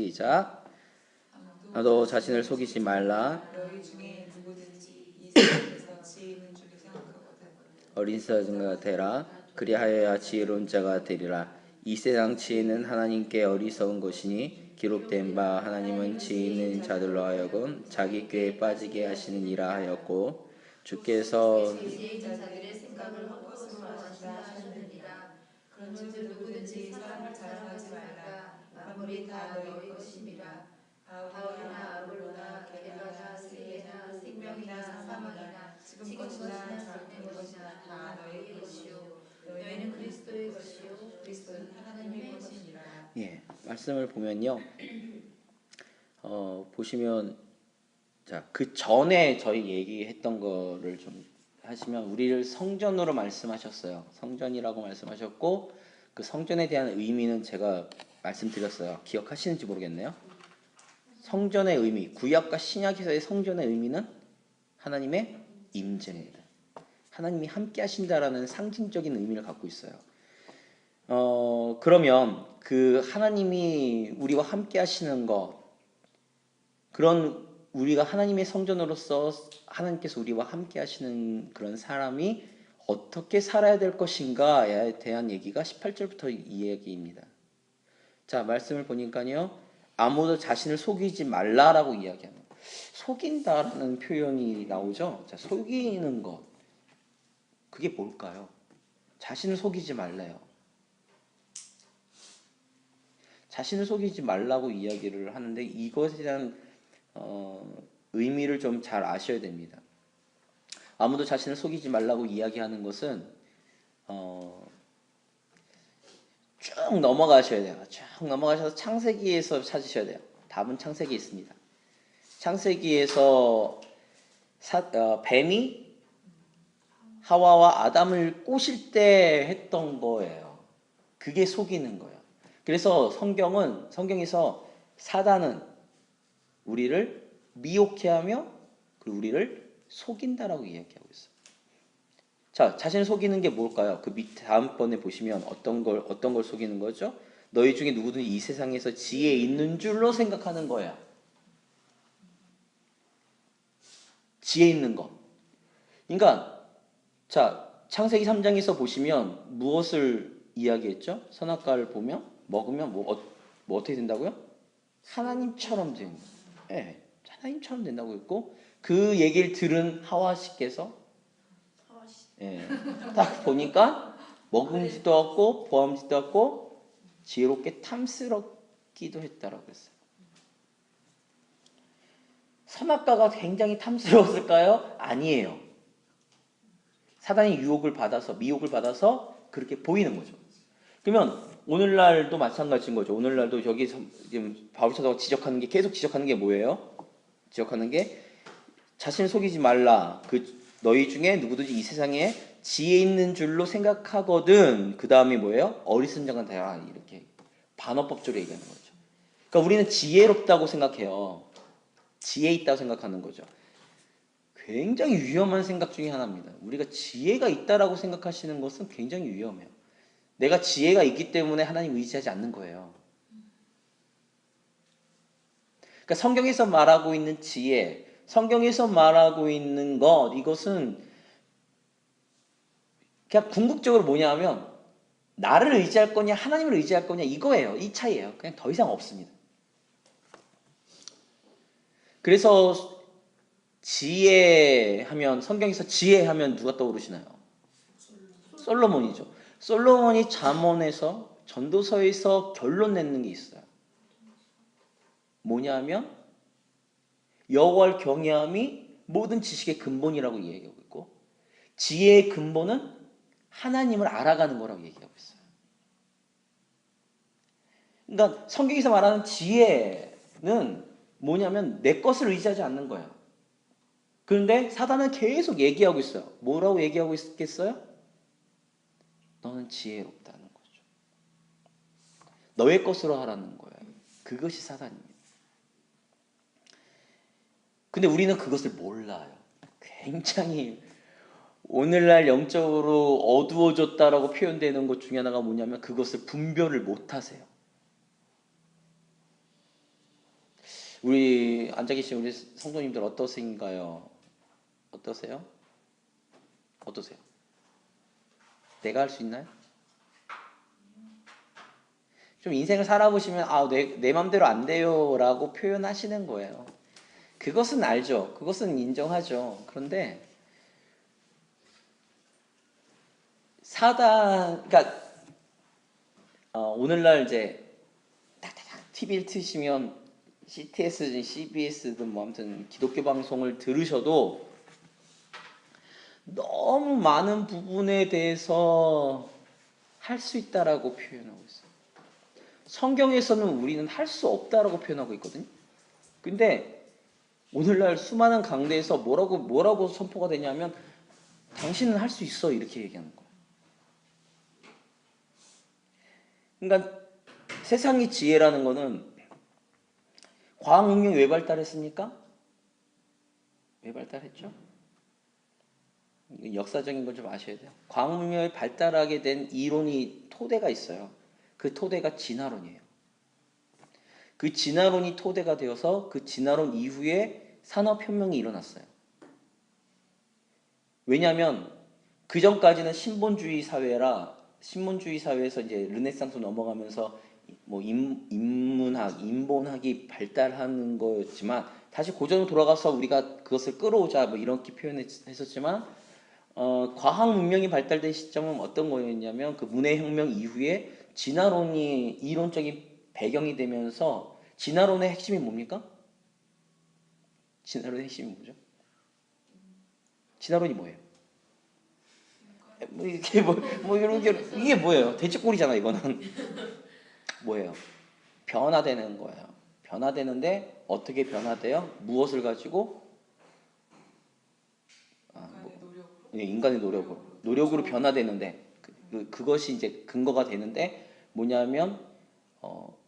시작. 너 자신을 속이지 말라. 너희 중에 누구든지 이 세상에서 지혜 있는 줄로 생각하거든 어린 사자가 되라. 그리하여야 지혜로운 자가 되리라. 이 세상 지혜는 하나님께 어리석은 것이니 기록된 바 하나님은 지혜 있는 자들로 하여금 자기 꾀에 빠지게 하시느니라 하였고, 주께서 지혜 있는 자들의 생각을 헛것으로 하신다 하셨느니라. 그런즉 누구든지 사람을 자랑하지 말라. 만물이 다 너희 것임이라. 바울이나 아볼로나 게다나 세계나 생명이나 사망이나 지금 것이나 장래 것이나 다 너희 것이요 너희는 그리스도의 것이요 그리스도는 하나님의 것이니라. 예, 말씀을 보면요. 보시면 자, 그 전에 저희 얘기했던 거를 좀 하시면 우리를 성전으로 말씀하셨어요. 성전이라고 말씀하셨고, 그 성전에 대한 의미는 제가 말씀드렸어요. 기억하시는지 모르겠네요. 성전의 의미, 구약과 신약에서의 성전의 의미는 하나님의 임재입니다. 하나님이 함께 하신다라는 상징적인 의미를 갖고 있어요. 그러면 그 하나님이 우리와 함께 하시는 것, 그런 우리가 하나님의 성전으로서 하나님께서 우리와 함께 하시는 그런 사람이 어떻게 살아야 될 것인가에 대한 얘기가 18절부터 이 얘기입니다. 자, 말씀을 보니까요. 아무도 자신을 속이지 말라라고 이야기합니다. 속인다라는 표현이 나오죠. 자, 속이는 것. 그게 뭘까요? 자신을 속이지 말래요. 자신을 속이지 말라고 이야기를 하는데 이것에 대한 의미를 좀 잘 아셔야 됩니다. 아무도 자신을 속이지 말라고 이야기하는 것은 쭉 넘어가셔야 돼요. 쭉 넘어가셔서 창세기에서 찾으셔야 돼요. 답은 창세기에 있습니다. 창세기에서 뱀이 하와와 아담을 꼬실 때 했던 거예요. 그게 속이는 거예요. 그래서 성경에서 사단은 우리를 미혹해 하며 그리고 우리를 속인다라고 이야기하고 있어요. 자, 자신을 속이는 게 뭘까요? 그 밑 다음번에 보시면 어떤 걸 속이는 거죠? 너희 중에 누구든지 이 세상에서 지혜 있는 줄로 생각하는 거야. 지혜 있는 거. 그러니까 자, 창세기 3장에서 보시면 무엇을 이야기했죠? 선악과를 보면 먹으면 뭐 어떻게 된다고요? 하나님처럼 된다. 예, 하나님처럼 된다고 했고, 그 얘기를 들은 하와 씨께서 딱 보니까 먹음직도 없고 보암직도 없고 지혜롭게 탐스럽기도 했다라고 했어요. 선악과가 굉장히 탐스러웠을까요? 아니에요. 사단이 미혹을 받아서 그렇게 보이는 거죠. 그러면 오늘날도 마찬가지인 거죠. 오늘날도 여기서 지금 바울 사도가 계속 지적하는 게 뭐예요? 지적하는 게 자신을 속이지 말라. 너희 중에 누구든지 이 세상에 지혜 있는 줄로 생각하거든. 그 다음이 뭐예요? 어리석은 자가 이렇게 반어법적으로 얘기하는 거죠. 그러니까 우리는 지혜롭다고 생각해요. 지혜 있다고 생각하는 거죠. 굉장히 위험한 생각 중에 하나입니다. 우리가 지혜가 있다라고 생각하시는 것은 굉장히 위험해요. 내가 지혜가 있기 때문에 하나님 의지하지 않는 거예요. 그러니까 성경에서 말하고 있는 지혜, 성경에서 말하고 있는 것, 이것은 그냥 궁극적으로 뭐냐 하면 나를 의지할 거냐 하나님을 의지할 거냐 이거예요. 이 차이예요. 그냥 더 이상 없습니다. 그래서 지혜하면, 성경에서 지혜하면 누가 떠오르시나요? 솔로몬이죠. 솔로몬이 잠언에서 전도서에서 결론 내는 게 있어요. 뭐냐 하면 여호와를 경외함이 모든 지식의 근본이라고 얘기하고 있고, 지혜의 근본은 하나님을 알아가는 거라고 얘기하고 있어요. 그러니까 성경에서 말하는 지혜는 뭐냐면 내 것을 의지하지 않는 거예요. 그런데 사단은 계속 얘기하고 있어요. 뭐라고 얘기하고 있겠어요? 너는 지혜롭다는 거죠. 너의 것으로 하라는 거예요. 그것이 사단입니다. 근데 우리는 그것을 몰라요. 굉장히 오늘날 영적으로 어두워졌다라고 표현되는 것 중에 하나가 뭐냐면 그것을 분별을 못 하세요. 우리 앉아 계신 우리 성도님들 어떠신가요? 어떠세요? 어떠세요? 내가 할 수 있나요? 좀 인생을 살아보시면 내 맘대로 안 돼요라고 표현하시는 거예요. 그것은 알죠. 그것은 인정하죠. 그런데 그러니까 오늘날 이제 딱딱딱 TV를 트시면 CTS든 CBS든 뭐 아무튼 기독교 방송을 들으셔도 너무 많은 부분에 대해서 할 수 있다라고 표현하고 있어요. 성경에서는 우리는 할 수 없다라고 표현하고 있거든요. 근데 오늘날 수많은 강대에서 뭐라고 선포가 되냐면 당신은 할 수 있어 이렇게 얘기하는 거예요. 그러니까 세상의 지혜라는 거는 과학문명이 왜 발달했습니까? 왜 발달했죠? 역사적인 걸 좀 아셔야 돼요. 과학문명이 발달하게 된 이론이 토대가 있어요. 그 토대가 진화론이에요. 그 진화론이 토대가 되어서 그 진화론 이후에 산업혁명이 일어났어요. 왜냐하면 그 전까지는 신본주의 사회에서 이제 르네상스 넘어가면서 뭐 인본학이 발달하는 거였지만 다시 고전으로 돌아가서 우리가 그것을 끌어오자 뭐 이렇게 표현했었지만 과학 문명이 발달된 시점은 어떤 거였냐면 그 문해혁명 이후에 진화론이 이론적인 배경이 되면서 진화론의 핵심이 뭡니까? 진화론의 핵심이 뭐죠? 진화론이 뭐예요? 이게 뭐예요? 대치골이잖아 이거는. 뭐예요? 변화되는 거예요. 변화되는데 어떻게 변화돼요? 무엇을 가지고? 인간의 노력으로 변화되는데 그것이 이제 근거가 되는데 뭐냐면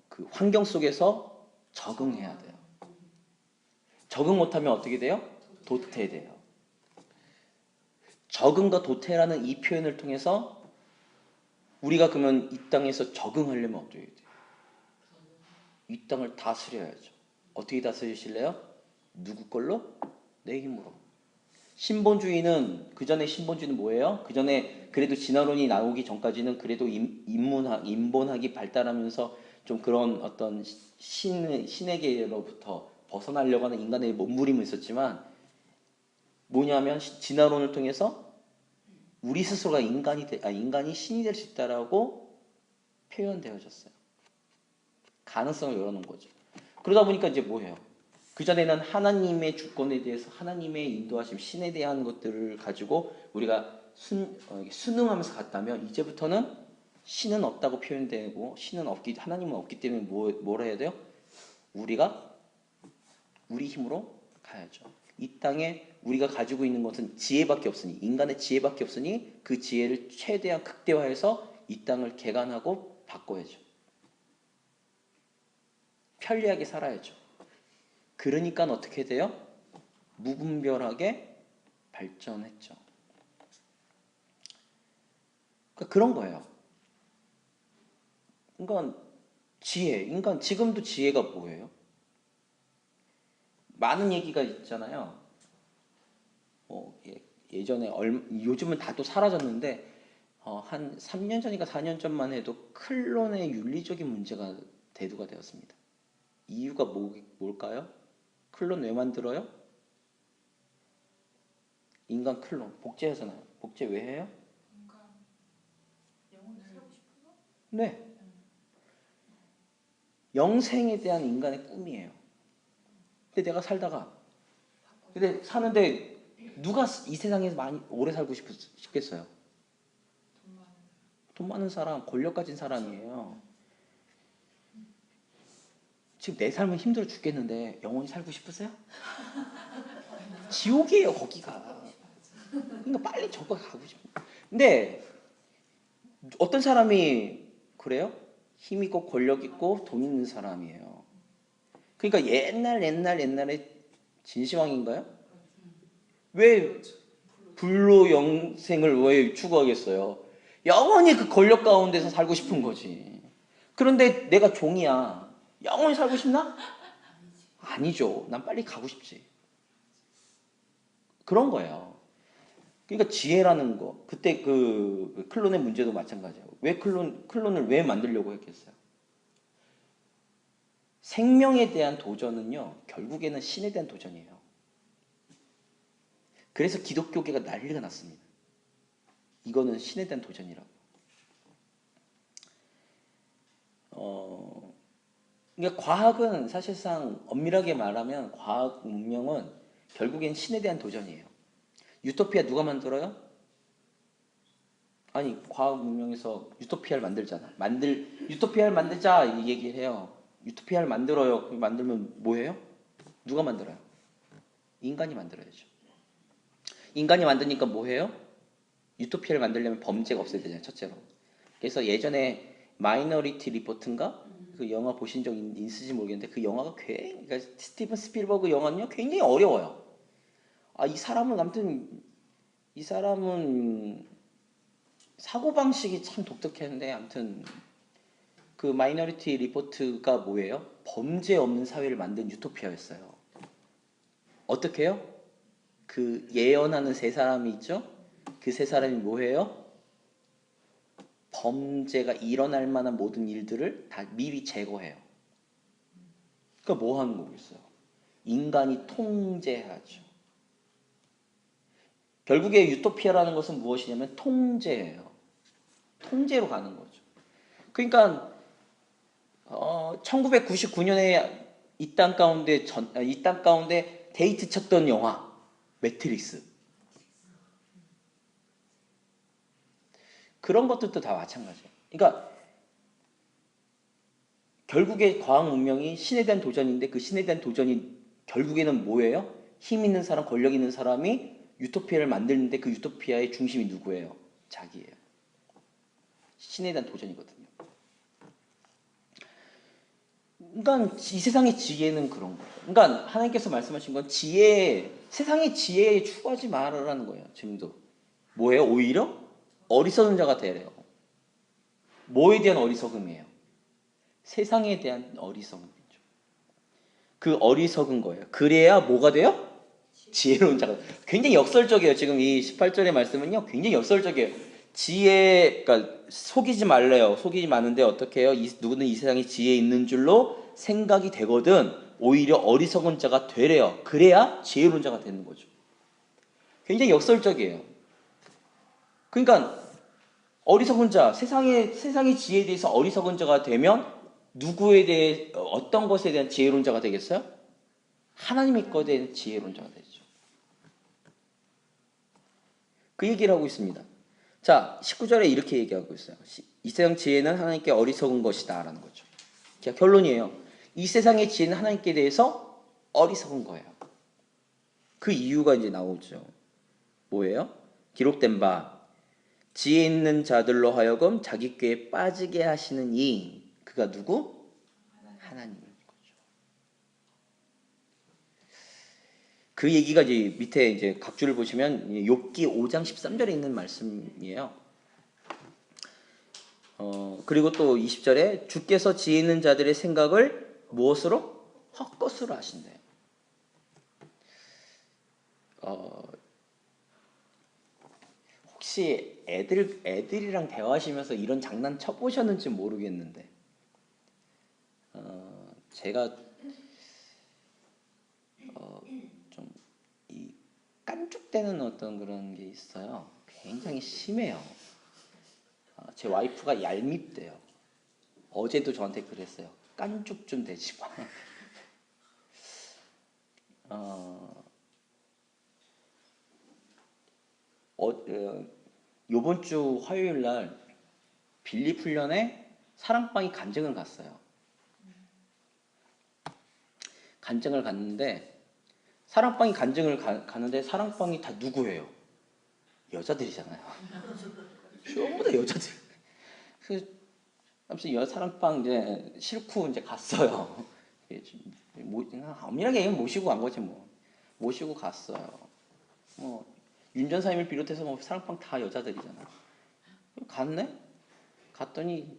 그 환경 속에서 적응해야 돼요. 적응 못하면 어떻게 돼요? 도태돼요. 적응과 도태라는 이 표현을 통해서 우리가 그러면 이 땅에서 적응하려면 어떻게 돼요? 이 땅을 다스려야죠. 어떻게 다스리실래요? 누구 걸로? 내 힘으로. 신본주의는 그 전에 신본주의는 뭐예요? 그 전에 그래도 진화론이 나오기 전까지는 그래도 인본학이 발달하면서 좀 그런 어떤 신에게로부터 벗어나려고 하는 인간의 몸부림은 있었지만 뭐냐면 진화론을 통해서 우리 스스로가 인간이 신이 될 수 있다라고 표현되어졌어요. 가능성을 열어놓은 거죠. 그러다 보니까 이제 뭐예요? 그전에는 하나님의 주권에 대해서 하나님의 인도하심, 신에 대한 것들을 가지고 우리가 순응하면서 갔다면 이제부터는 신은 없다고 표현되고 하나님은 없기 때문에 뭘 해야 돼요? 우리가 우리 힘으로 가야죠. 이 땅에 우리가 가지고 있는 것은 지혜밖에 없으니 인간의 지혜밖에 없으니 그 지혜를 최대한 극대화해서 이 땅을 개간하고 바꿔야죠. 편리하게 살아야죠. 그러니까 어떻게 돼요? 무분별하게 발전했죠. 그러니까 그런 거예요. 인간 지금도 지혜가 뭐예요? 많은 얘기가 있잖아요. 예전에 요즘은 다 또 사라졌는데 한 3년 전인가 4년 전만 해도 클론의 윤리적인 문제가 대두가 되었습니다. 이유가 뭘까요? 클론 왜 만들어요? 인간 클론 복제하잖아요. 복제 왜 해요? 영혼을 살고 싶어서? 네. 영생에 대한 인간의 꿈이에요. 근데 내가 사는데 누가 이 세상에서 많이 오래 살고 싶겠어요? 돈 많은 사람, 권력 가진 사람이에요. 지금 내 삶은 힘들어 죽겠는데 영원히 살고 싶으세요? 지옥이에요 거기가. 그러니까 빨리 저거 가고 싶어. 근데 어떤 사람이 그래요? 힘 있고 권력 있고 돈 있는 사람이에요. 그러니까 옛날에 진시황인가요? 왜 불로 영생을 왜 추구하겠어요? 영원히 그 권력 가운데서 살고 싶은 거지. 그런데 내가 종이야. 영원히 살고 싶나? 아니죠. 난 빨리 가고 싶지. 그런 거예요. 그러니까 지혜라는 거. 그때 그 클론의 문제도 마찬가지예요. 왜 클론을 왜 만들려고 했겠어요? 생명에 대한 도전은요, 결국에는 신에 대한 도전이에요. 그래서 기독교계가 난리가 났습니다. 이거는 신에 대한 도전이라고. 그러니까 과학은 사실상 엄밀하게 말하면 과학 문명은 결국엔 신에 대한 도전이에요. 유토피아 누가 만들어요? 아니, 과학 문명에서 유토피아를 만들잖아. 유토피아를 만들자 이 얘기를 해요. 유토피아를 만들어요. 만들면 뭐예요? 누가 만들어요? 인간이 만들어야죠. 인간이 만드니까 뭐해요? 유토피아를 만들려면 범죄가 없어야 되잖아요. 첫째로. 그래서 예전에 마이너리티 리포트인가? 그 영화 보신 적 있으신지 모르겠는데 그 영화가 그러니까 스티븐 스필버그 영화는요 굉장히 어려워요. 아, 이 사람은 사고방식이 참 독특했는데 아무튼 그 마이너리티 리포트가 뭐예요? 범죄 없는 사회를 만든 유토피아였어요. 어떻게 해요? 그 예언하는 세 사람이 있죠? 그 세 사람이 뭐예요? 범죄가 일어날 만한 모든 일들을 다 미리 제거해요. 그러니까 뭐 하는 거겠어요? 인간이 통제하죠. 결국에 유토피아라는 것은 무엇이냐면 통제예요. 통제로 가는 거죠. 그러니까 1999년에 이 땅 가운데 데이트 쳤던 영화 매트릭스. 그런 것들도 다 마찬가지예요. 그러니까 결국에 과학 문명이 신에 대한 도전인데 그 신에 대한 도전이 결국에는 뭐예요? 힘 있는 사람, 권력 있는 사람이 유토피아를 만드는데 그 유토피아의 중심이 누구예요? 자기예요. 신에 대한 도전이거든요. 그러니까 이 세상의 지혜는 그런 거예요. 그러니까 하나님께서 말씀하신 건 세상의 지혜에 추구하지 말아라는 거예요. 지금도. 뭐예요? 오히려 어리석은 자가 되래요. 뭐에 대한 어리석음이에요? 세상에 대한 어리석음이죠. 그 어리석은 거예요. 그래야 뭐가 돼요? 지혜로운 자가. 굉장히 역설적이에요. 지금 이 18절의 말씀은요. 굉장히 역설적이에요. 그러니까 속이지 말래요. 속이지 마는데 어떻게 해요? 누구는 이 세상에 지혜 있는 줄로 생각이 되거든 오히려 어리석은 자가 되래요. 그래야 지혜로운 자가 되는 거죠. 굉장히 역설적이에요. 그러니까 어리석은 자, 세상의 지혜에 대해서 어리석은 자가 되면 누구에 대해 어떤 것에 대한 지혜로운 자가 되겠어요? 하나님의 것에 대한 지혜로운 자가 되죠. 그 얘기를 하고 있습니다. 자, 19절에 이렇게 얘기하고 있어요. 이 세상 지혜는 하나님께 어리석은 것이다 라는 거죠. 자, 결론이에요. 이 세상의 지혜는 하나님께 대해서 어리석은 거예요. 그 이유가 이제 나오죠. 뭐예요? 기록된 바 지혜 있는 자들로 하여금 자기 꾀에 빠지게 하시는 이 그가 누구? 하나님인 거죠. 그 얘기가 이제 밑에 이제 각주를 보시면 욥기 5장 13절에 있는 말씀이에요. 그리고 또 20절에 주께서 지혜 있는 자들의 생각을 무엇으로? 헛것으로 하신대요. 혹시 애들이랑 대화하시면서 이런 장난 쳐보셨는지 모르겠는데 제가 좀 이 깐죽대는 어떤 그런 게 있어요. 굉장히 심해요. 제 와이프가 얄밉대요. 어제도 저한테 그랬어요. 깐죽 좀 대지 마. 요번 주 화요일 날 빌리 훈련에 사랑방이 간증을 갔어요. 간증을 갔는데 사랑방이 간증을 가는데 사랑방이 다 누구예요? 여자들이잖아요. 전부 다 여자들. 아무튼 사랑방 이제 싫고 이제 갔어요. 엄밀하게 얘기하면 모시고 간 거지 뭐. 모시고 갔어요. 윤 전사님을 비롯해서 뭐 사랑방 다 여자들이잖아. 갔네? 갔더니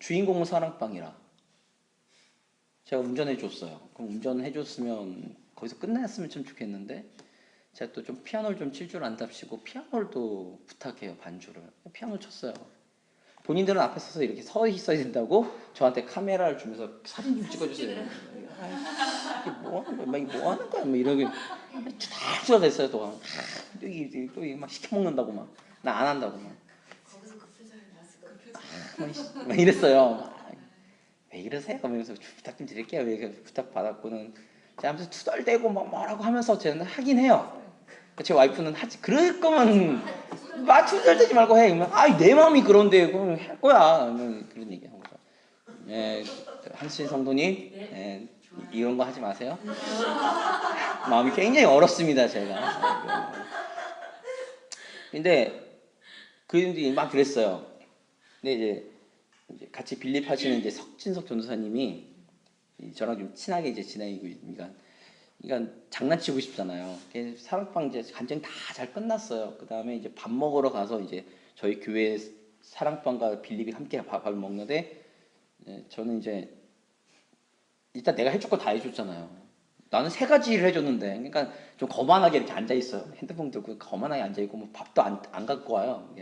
주인공은 사랑방이라. 제가 운전해 줬어요. 그럼 운전해 줬으면 거기서 끝났으면 좀 좋겠는데 제가 또 좀 피아노를 좀 칠 줄 안답시고 피아노를 또 부탁해요. 반주를. 피아노 쳤어요. 본인들은 앞에 서서 이렇게 서 있어야 된다고 저한테 카메라를 주면서 사진 좀 찍어주세요. 이게 뭐 하는 거야? 막 이게 뭐 하는 거야? 막 이러고 투닥투닥 됐어요. 또 이게 막 시켜 먹는다고 막 나 안 한다고 막. 거기서 그 표정이 났을 거. 막 이랬어요. 왜 이러세요? 그러면서 부탁 좀 드릴게요. 이렇게 부탁 받았고는 제가 하면서 투덜대고 막 뭐라고 하면서 저는 하긴 해요. 제 와이프는 하지 그럴 거면 투덜대지 말고 해. 그러면 내 마음이 그런데 그럼 할 거야. 그런 얘기하고. 예, 한신 성도님, 예, 이런 거 하지 마세요. 마음이 굉장히 어렵습니다, 제가. 근데 그분들이 막 그랬어요. 근데 이제 같이 빌립하시는 이제 석진석 전도사님이 저랑 좀 친하게 이제 지내고 있으니까, 그러니까 장난치고 싶잖아요. 사랑방 이제 간증 다 잘 끝났어요. 그 다음에 이제 밥 먹으러 가서 이제 저희 교회 사랑방과 빌립이 함께 밥을 먹는데, 저는 이제 일단 내가 해줄 거 다 해줬잖아요. 나는 3가지 일을 해줬는데, 그러니까 좀 거만하게 이렇게 앉아 있어요. 핸드폰 들고 거만하게 앉아 있고 뭐 밥도 안 갖고 와요.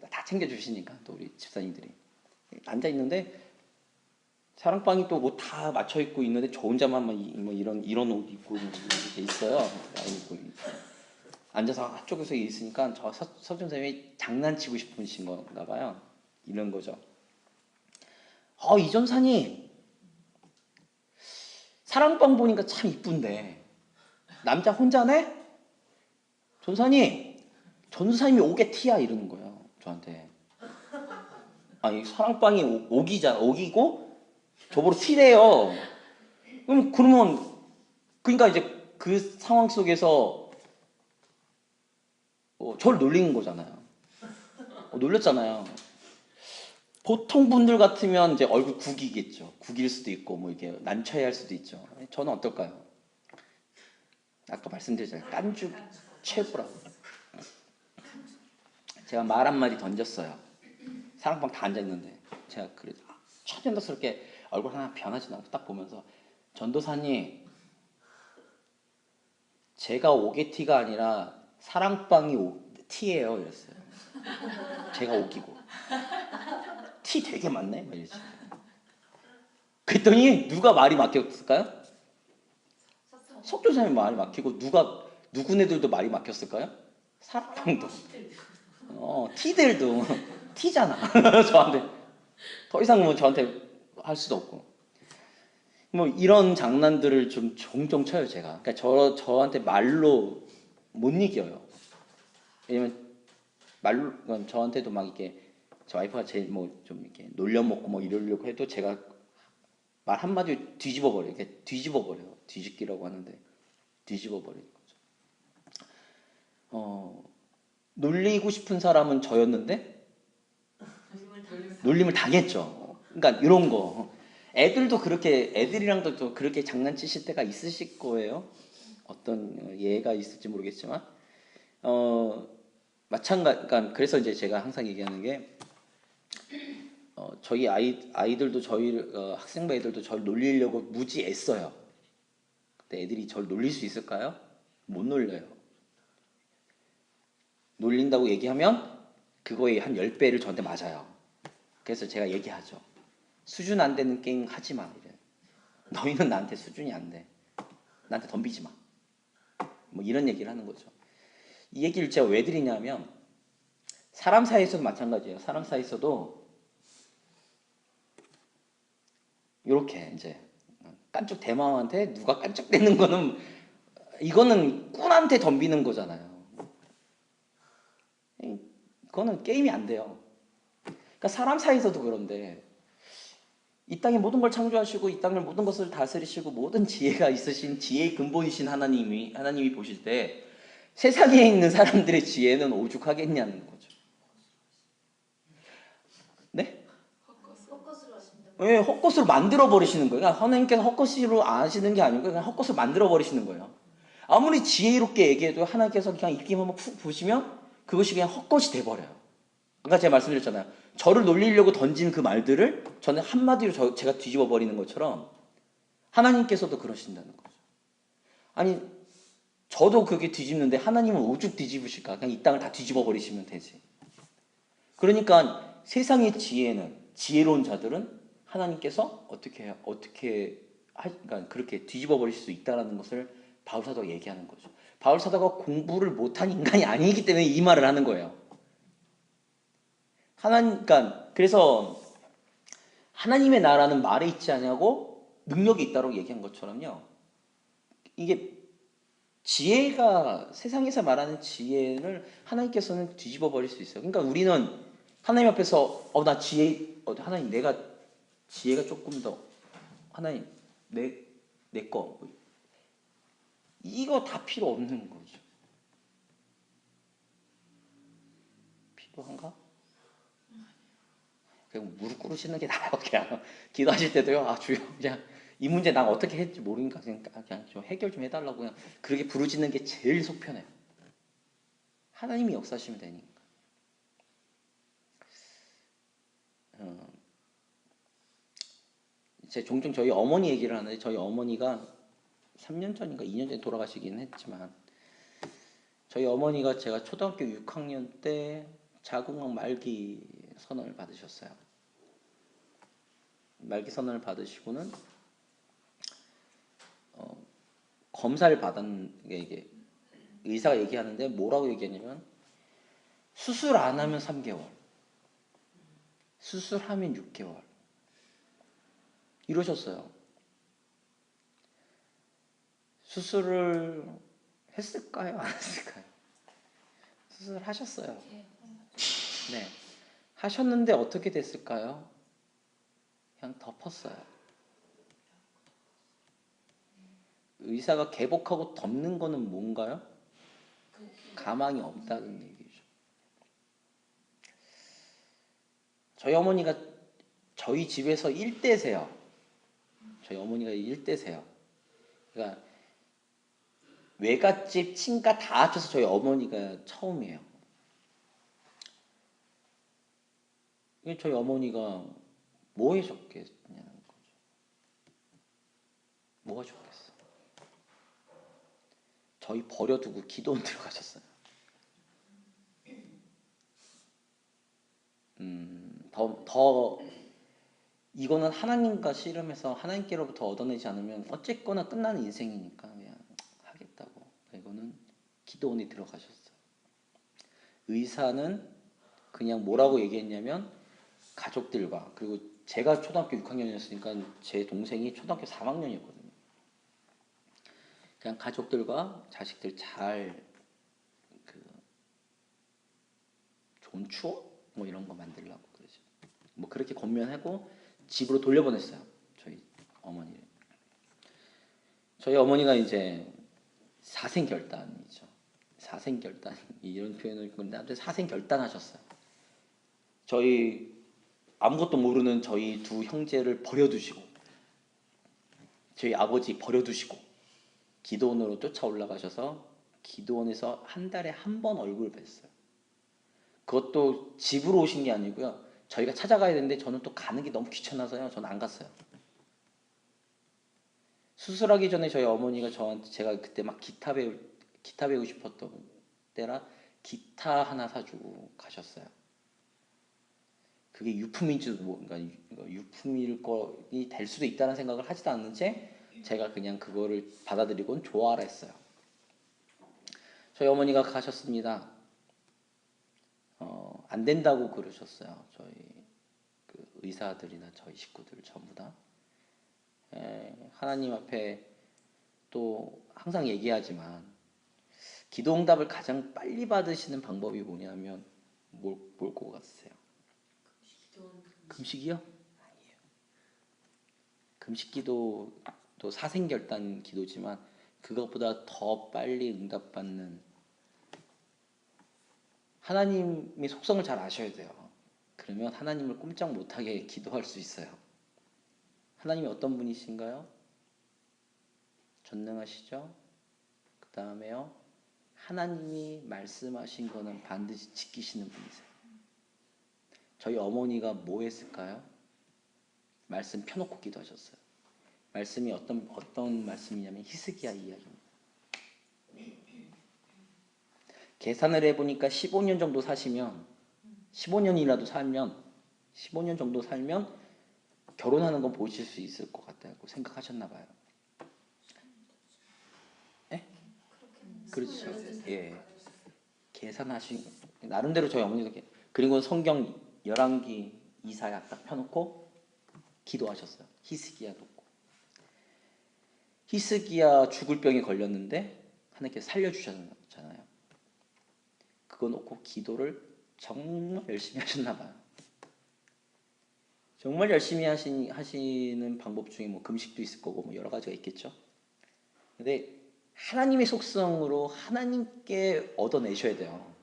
다 챙겨주시니까 또 우리 집사님들이 앉아 있는데 사랑방이 또 뭐 다 맞춰 입고 있는데 저 혼자만 뭐 이런 옷 입고 이렇게 있어요. 앉아서 한쪽에서 있으니까 저 서준쌤이 장난치고 싶으신 건가 봐요. 이런 거죠. 이 전사님 사랑방 보니까 참 이쁜데 남자 혼자네? 전사님이 옥의 티야 이러는 거예요. 저한테. 아니 사랑방이 옥이고 저보고 티래요. 그러면 그러니까 이제 그 상황 속에서 저를 놀리는 거잖아요. 놀렸잖아요. 보통 분들 같으면 이제 얼굴 구기겠죠. 구길 수도 있고 뭐 이렇게 난처해 할 수도 있죠. 저는 어떨까요? 아까 말씀드렸잖아요. 깐죽 최고라고. 제가 말 한마디 던졌어요. 사랑방 다 앉아있는데 제가 그래도 천연덕스럽게 얼굴 하나 변하지 않고 딱 보면서 전도사님 제가 옥의 티가 아니라 사랑방이 티예요 이랬어요. 제가 옥이고 티 되게 많네 막 이랬지. 그랬더니 누가 말이 막혔을까요? 석조사님이 말이 막히고 누구네들도 말이 막혔을까요? 사랑방도 티들도 티잖아. 저한테 더 이상 뭐 저한테 할 수도 없고 뭐 이런 장난들을 좀 종종 쳐요 제가. 그러니까 저한테 말로 못 이겨요. 왜냐면 말로 저한테도 막 이렇게 제 와이프가 제일 뭐 좀 이렇게 놀려먹고 뭐 이러려고 해도 제가 말 한마디 뒤집어 버려요. 이렇게 뒤집어 버려요. 뒤집기라고 하는데 뒤집어 버리는 거죠. 놀리고 싶은 사람은 저였는데 놀림을 당했죠. 그러니까 이런 거. 애들이랑도 또 그렇게 장난치실 때가 있으실 거예요. 어떤 예가 있을지 모르겠지만, 그러니까 그래서 이제 제가 항상 얘기하는 게, 저희 아이들도 학생부 애들도 저를 놀리려고 무지 애써요. 근데 애들이 저를 놀릴 수 있을까요? 못 놀려요. 놀린다고 얘기하면 그거에 한 10배를 저한테 맞아요. 그래서 제가 얘기하죠. 수준 안 되는 게임 하지 마. 이래. 너희는 나한테 수준이 안 돼. 나한테 덤비지 마. 뭐 이런 얘기를 하는 거죠. 이 얘기를 제가 왜 드리냐면 사람 사이에서도 마찬가지예요. 사람 사이에서도 이렇게 이제 깐쪽 대마왕한테 누가 깐쪽대는 거는 이거는 꾼한테 덤비는 거잖아요. 그거는 게임이 안 돼요. 그러니까 사람 사이에서도 그런데 이 땅에 모든 걸 창조하시고 이 땅을 모든 것을 다스리시고 모든 지혜가 있으신 지혜의 근본이신 하나님이 보실 때 세상에 있는 사람들의 지혜는 오죽하겠냐는 거죠. 네? 헛것으로 하신다. 왜 헛것으로 만들어 버리시는 거예요. 그러니까 하나님께서 헛것으로 안 하시는 게 아니고 그냥 헛것을 만들어 버리시는 거예요. 아무리 지혜롭게 얘기해도 하나님께서 그냥 입김 한번 푹 부시면 그것이 그냥 헛것이 돼 버려요. 아까 제가 말씀드렸잖아요. 저를 놀리려고 던진 그 말들을 저는 한마디로 제가 뒤집어 버리는 것처럼 하나님께서도 그러신다는 거죠. 아니 저도 그게 뒤집는데 하나님은 오죽 뒤집으실까? 그냥 이 땅을 다 뒤집어 버리시면 되지. 그러니까 세상의 지혜로운 자들은 하나님께서 어떻게 해요? 그러니까 그렇게 뒤집어 버릴 수 있다라는 것을 바울 사도가 얘기하는 거죠. 바울 사도가 공부를 못한 인간이 아니기 때문에 이 말을 하는 거예요. 그러니까 그래서 하나님의 나라는 말에 있지 않냐고 능력이 있다고 얘기한 것처럼요. 이게 지혜가 세상에서 말하는 지혜를 하나님께서는 뒤집어 버릴 수 있어요. 그러니까 우리는 하나님 앞에서 나 하나님 내가 지혜가 조금 더 하나님 내 거 이거 다 필요 없는 거죠. 필요한가? 그냥 무릎 꿇으시는 게 나아요. 그냥 기도하실 때도요. 주여 그냥 이 문제 난 어떻게 했지 모르니까 그냥 좀 해결 좀 해달라고 그냥 그렇게 부르짖는 게 제일 속 편해요. 하나님이 역사하시면 되니까. 제가 종종 저희 어머니 얘기를 하는데 저희 어머니가 3년 전인가 2년 전에 돌아가시긴 했지만 저희 어머니가 제가 초등학교 6학년 때 자궁암 말기 선언을 받으셨어요. 말기 선언을 받으시고는 검사를 받은 게 이게 의사가 얘기하는데 뭐라고 얘기하냐면 수술 안 하면 3개월, 수술하면 6개월 이러셨어요. 수술을 했을까요? 안 했을까요? 수술하셨어요. 네, 하셨는데 어떻게 됐을까요? 그냥 덮었어요. 의사가 개복하고 덮는 거는 뭔가요? 가망이 없다는 얘기죠. 저희 어머니가 저희 집에서 1대세요. 저희 어머니가 1대세요. 그러니까 외갓집, 친가 다 합쳐서 저희 어머니가 처음이에요. 저희 어머니가 뭐 해줬겠냐는 거죠. 뭐가 좋겠어. 저희 버려두고 기도원 들어가셨어요. 더 이거는 하나님과 씨름해서 하나님께로부터 얻어내지 않으면 어쨌거나 끝나는 인생이니까 그냥 하겠다고. 이거는 기도원에 들어가셨어요. 의사는 그냥 뭐라고 얘기했냐면 가족들과 그리고 제가 초등학교 6학년이었으니까 제 동생이 초등학교 3학년이었거든요. 그냥 가족들과 자식들 잘 좋은 추억 뭐 이런 거 만들려고 그러죠. 뭐 그렇게 권면하고 집으로 돌려보냈어요. 저희 어머니를. 저희 어머니가 이제 사생결단이죠. 사생결단 이런 표현을 근데 사생결단하셨어요. 저희 아무것도 모르는 저희 두 형제를 버려두시고 저희 아버지 버려두시고 기도원으로 쫓아 올라가셔서 기도원에서 한 달에 한 번 얼굴 뵀어요. 그것도 집으로 오신 게 아니고요. 저희가 찾아가야 되는데 저는 또 가는 게 너무 귀찮아서요. 저는 안 갔어요. 수술하기 전에 저희 어머니가 저한테 제가 그때 막 기타 배우고 싶었던 때라 기타 하나 사주고 가셨어요. 그게 유품인지도 그러니까 유품일 거이 될 수도 있다는 생각을 하지도 않는 채 제가 그냥 그거를 받아들이고는 좋아라 했어요. 저희 어머니가 가셨습니다. 안 된다고 그러셨어요. 저희 그 의사들이나 저희 식구들 전부 다. 하나님 앞에 또 항상 얘기하지만 기도응답을 가장 빨리 받으시는 방법이 뭐냐면 뭘 것 같으세요? 금식이요? 아니에요. 금식기도 또 사생결단 기도지만 그것보다 더 빨리 응답받는 하나님의 속성을 잘 아셔야 돼요. 그러면 하나님을 꼼짝 못하게 기도할 수 있어요. 하나님이 어떤 분이신가요? 전능하시죠? 그 다음에요. 하나님이 말씀하신 거는 반드시 지키시는 분이세요. 저희 어머니가 뭐 했을까요? 말씀 펴놓고 기도하셨어요. 말씀이 어떤 말씀이냐면 히스기야 이야기입니다. 계산을 해보니까 15년 정도 사시면 15년이라도 살면 15년 정도 살면 결혼하는 건 보실 수 있을 것 같다고 생각하셨나 봐요. 예? 그렇죠. 예. 계산하신 나름대로 저희 어머니도 그리고 성경 열왕기 이사야 딱 펴놓고 기도하셨어요. 히스기야 놓고. 히스기야 죽을 병에 걸렸는데 하나님께서 살려주셨잖아요. 그거 놓고 기도를 정말 열심히 하셨나 봐요. 정말 열심히 하시는 방법 중에 뭐 금식도 있을 거고 뭐 여러 가지가 있겠죠. 근데 하나님의 속성으로 하나님께 얻어내셔야 돼요.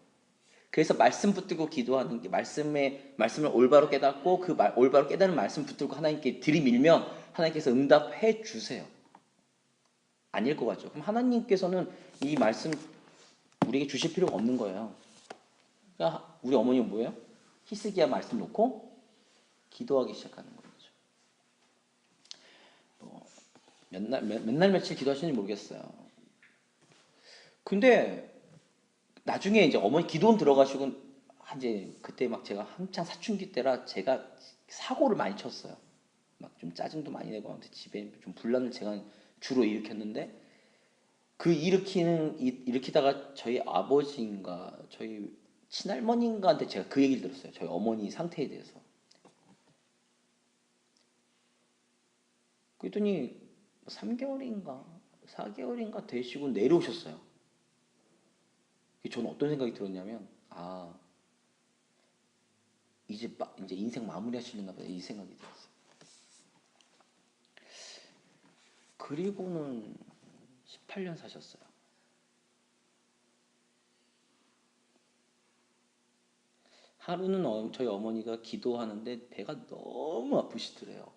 그래서 말씀 붙들고 기도하는 게 말씀을 올바로 깨닫고 그 올바로 깨닫는 말씀 붙들고 하나님께 들이밀면 하나님께서 응답해 주세요. 아닐 것 같죠. 그럼 하나님께서는 이 말씀 우리에게 주실 필요가 없는 거예요. 그러니까 우리 어머니는 뭐예요? 히스기야 말씀 놓고 기도하기 시작하는 거죠. 몇 날 며칠 기도하시는지 모르겠어요. 근데 나중에 이제 어머니 기도원 들어가시고 이제 그때 막 제가 한창 사춘기 때라 제가 사고를 많이 쳤어요. 막 좀 짜증도 많이 내고 집에 좀 분란을 제가 주로 일으켰는데 그 일으키다가 저희 아버지인가 저희 친할머니인가한테 제가 그 얘기를 들었어요. 저희 어머니 상태에 대해서. 그랬더니 3개월인가 4개월인가 되시고 내려오셨어요. 저는 어떤 생각이 들었냐면 이제 인생 마무리 하시려나 보다 이 생각이 들었어요. 그리고는 18년 사셨어요. 하루는 저희 어머니가 기도하는데 배가 너무 아프시더래요.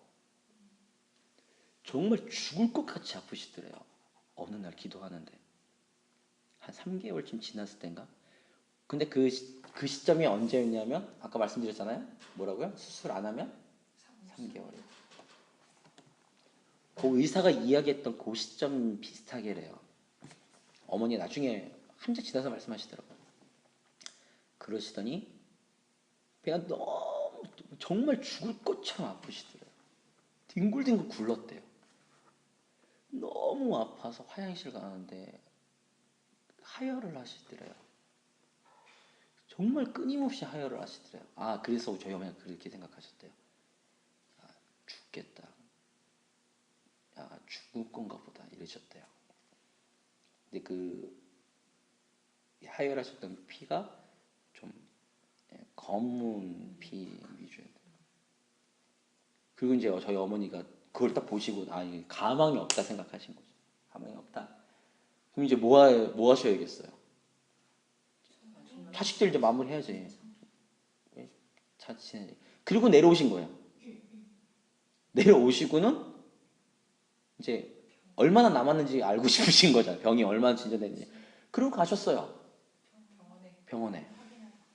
정말 죽을 것 같이 아프시더래요. 어느 날 기도하는데 한 3개월쯤 지났을 때인가. 근데 그 시점이 언제였냐면 아까 말씀드렸잖아요. 뭐라고요? 수술 안 하면 3개월이요. 그 의사가 이야기했던 그 시점 비슷하게래요. 어머니 나중에 한참 지나서 말씀하시더라고요. 그러시더니 배가 너무 정말 죽을 것처럼 아프시더래요. 뒹굴뒹굴 굴렀대요. 너무 아파서 화장실 가는데 하혈을 하시더래요. 정말 끊임없이 하혈을 하시더래요. 그래서 저희 어머니가 그렇게 생각하셨대요. 죽겠다. 죽을 건가 보다 이러셨대요. 근데 그 하혈하셨던 피가 좀 검은 피 위주였대요. 그리고 이제 저희 어머니가 그걸 딱 보시고 가망이 없다 생각하신 거죠. 가망이 없다. 그럼 이제 뭐 하셔야겠어요? 자식들 이제 마무리해야지. 그리고 내려오신 거예요. 내려오시고는 이제 얼마나 남았는지 알고 싶으신 거잖아요. 병이 얼마나 진전됐는지. 그리고 가셨어요. 병원에.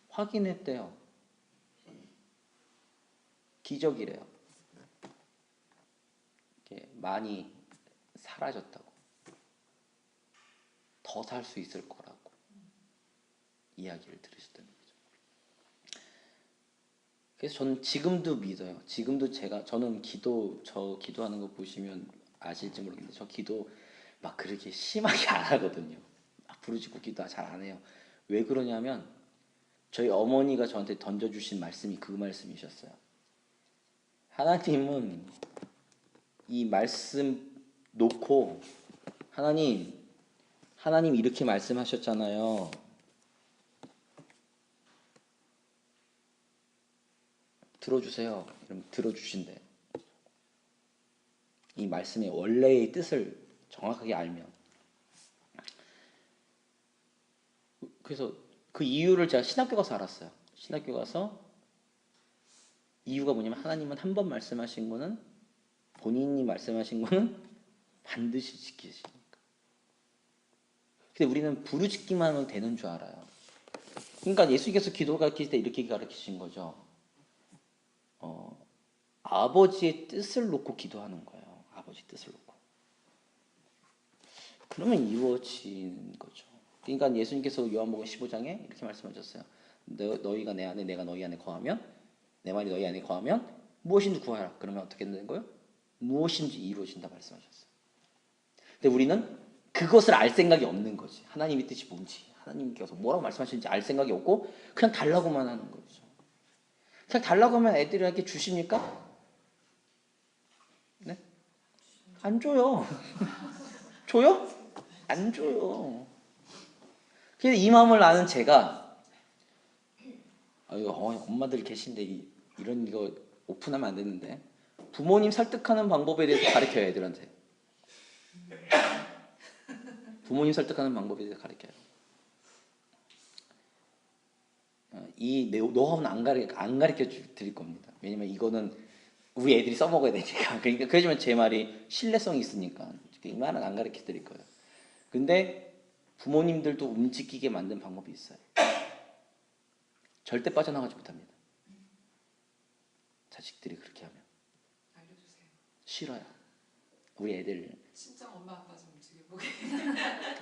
확인했대요. 기적이래요. 많이 사라졌다고. 더 살 수 있을 거라고 이야기를 들으셨다는 거죠. 그래서 저는 지금도 믿어요. 지금도 저는 기도하는 거 보시면 아실지 모르겠는데 저 기도 막 그렇게 심하게 안 하거든요. 막 부르짖고 기도 잘 안 해요. 왜 그러냐면 저희 어머니가 저한테 던져주신 말씀이 그 말씀이셨어요. 하나님은 이 말씀 놓고 하나님 이렇게 말씀하셨잖아요. 들어주세요. 그럼 들어주신대. 이 말씀의 원래의 뜻을 정확하게 알면. 그래서 그 이유를 제가 신학교 가서 알았어요. 신학교 가서 이유가 뭐냐면 하나님은 한 번 말씀하신 거는 본인이 말씀하신 거는 반드시 지키시니까. 근데 우리는 부르짖기만 하면 되는 줄 알아요. 그러니까 예수님께서 기도 가르치실 때 이렇게 가르치신 거죠. 아버지의 뜻을 놓고 기도하는 거예요. 아버지 뜻을 놓고. 그러면 이루어지는 거죠. 그러니까 예수님께서 요한복음 15장에 이렇게 말씀하셨어요. 너희가 내 안에 내가 너희 안에 거하면 내 말이 너희 안에 거하면 무엇인지 구하라. 그러면 어떻게 되는 거예요? 무엇인지 이루어진다 말씀하셨어요. 근데 우리는 그것을 알 생각이 없는 거지. 하나님의 뜻이 뭔지, 하나님께서 뭐라고 말씀하시는지 알 생각이 없고 그냥 달라고만 하는 거죠. 그냥 달라고 하면 애들에게 주십니까? 네? 안 줘요. 줘요? 안 줘요. 그래서 이 마음을 아는 제가 엄마들 계신데 이런 이거 오픈하면 안 되는데 부모님 설득하는 방법에 대해서 가르쳐요. 애들한테. 부모님 설득하는 방법에 대해서 가르쳐요. 이 노하우는 안 가르쳐 드릴 겁니다. 왜냐면 이거는 우리 애들이 써먹어야 되니까. 그러니까 그러지만 제 말이 신뢰성이 있으니까 이 말은 안 가르쳐 드릴 거예요. 근데 부모님들도 움직이게 만든 방법이 있어요. 절대 빠져나가지 못합니다. 자식들이 그렇게 하면. 알려주세요. 싫어요. 우리 애들 친정 엄마 아빠 좀 움직여보게.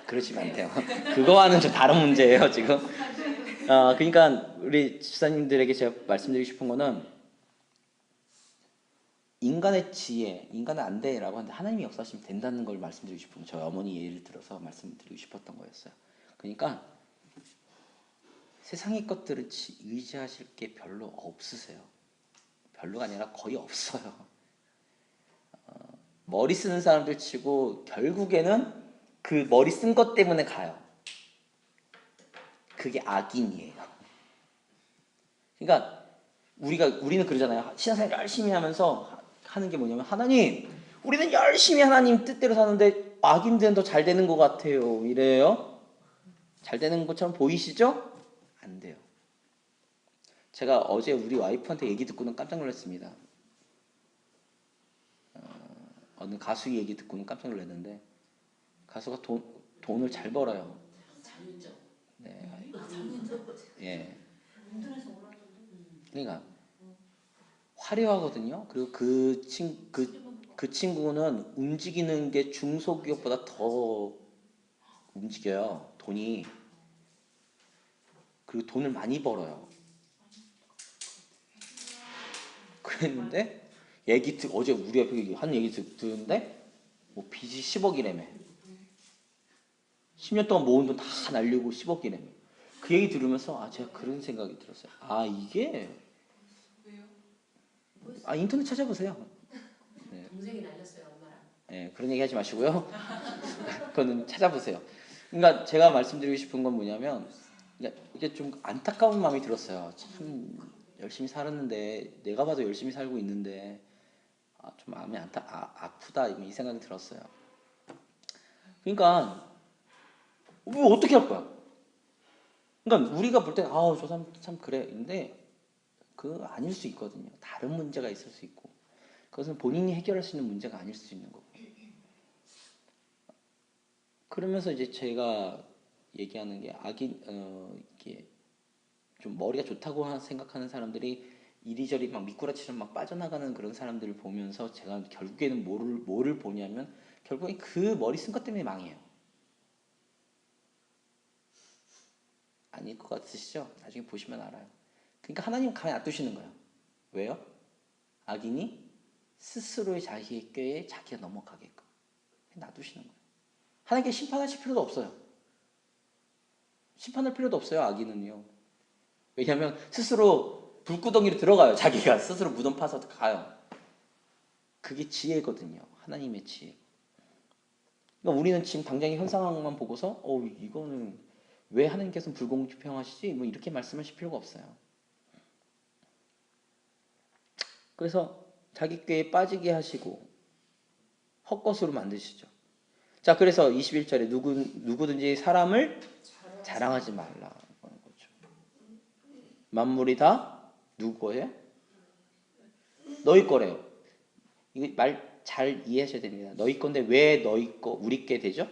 그렇지 않대요. 그거와는 좀 다른 문제예요 지금. 그러니까 우리 집사님들에게 제가 말씀드리고 싶은 거는 인간의 지혜, 인간은 안 돼라고 하는데 하나님이 역사하시면 된다는 걸 말씀드리고 싶은 거예요. 저희 어머니 예를 들어서 말씀드리고 싶었던 거였어요. 그러니까 세상의 것들을 의지하실 게 별로 없으세요. 별로가 아니라 거의 없어요. 머리 쓰는 사람들 치고 결국에는 그 머리 쓴 것 때문에 가요. 그게 악인이에요. 그러니까 우리는 그러잖아요. 신앙생활 열심히 하면서 하는 게 뭐냐면 하나님, 우리는 열심히 하나님 뜻대로 사는데 악인들은 더 잘 되는 것 같아요. 이래요. 잘 되는 것처럼 보이시죠? 안 돼요. 제가 어제 우리 와이프한테 얘기 듣고는 깜짝 놀랐습니다. 어느 가수 얘기 듣고는 깜짝 놀랐는데 가수가 돈을 잘 벌어요. 네. 예. 그러니까 화려하거든요. 그리고 그 친구는 움직이는 게 중소기업보다 더 움직여요. 돈이. 그리고 돈을 많이 벌어요. 그랬는데 어제 우리 앞에 한 얘기 듣는데 뭐 빚이 10억이라며. 10년 동안 모은 돈 다 날리고 10억이라며. 그 얘기 들으면서 제가 그런 생각이 들었어요. 이게 왜요? 인터넷 찾아보세요. 네. 동생이 날렸어요 엄마랑. 네, 그런 얘기 하지 마시고요. 그거는 찾아보세요. 그러니까 제가 말씀드리고 싶은 건 뭐냐면 이게 좀 안타까운 마음이 들었어요. 참 열심히 살았는데 내가 봐도 열심히 살고 있는데 좀 마음이 아프다 이 생각이 들었어요. 그러니까 어떻게 할 거야? 그러니까 우리가 볼 때는 저 사람 참 그래. 근데 그 아닐 수 있거든요. 다른 문제가 있을 수 있고 그것은 본인이 해결할 수 있는 문제가 아닐 수 있는 거고. 그러면서 이제 제가 얘기하는 게 이게 좀 머리가 좋다고 생각하는 사람들이 이리저리 막 미꾸라지처럼 막 빠져나가는 그런 사람들을 보면서 제가 결국에는 뭐를 보냐면 결국엔 그 머리 쓴 것 때문에 망해요. 아닐 것 같으시죠? 나중에 보시면 알아요. 그러니까 하나님 가만히 놔두시는 거예요. 왜요? 악인이 스스로의 자기의 꾀에 자기가 넘어가게끔 놔두시는 거예요. 하나님께 심판하실 필요도 없어요. 심판할 필요도 없어요. 악인은요. 왜냐하면 스스로 불구덩이로 들어가요. 자기가 스스로 무덤 파서 가요. 그게 지혜거든요. 하나님의 지혜. 그러니까 우리는 지금 당장의 현 상황만 보고서 이거는 왜 하나님께서는 불공평하시지? 뭐 이렇게 말씀하실 필요가 없어요. 그래서 자기 꾀에 빠지게 하시고 헛것으로 만드시죠. 자, 그래서 21절에 누구든지 사람을 자랑하지 말라. 만물이 다 누구 거예요? 너희 거래요. 이거 말 잘 이해하셔야 됩니다. 너희 건데 왜 너희 거 우리 게 되죠?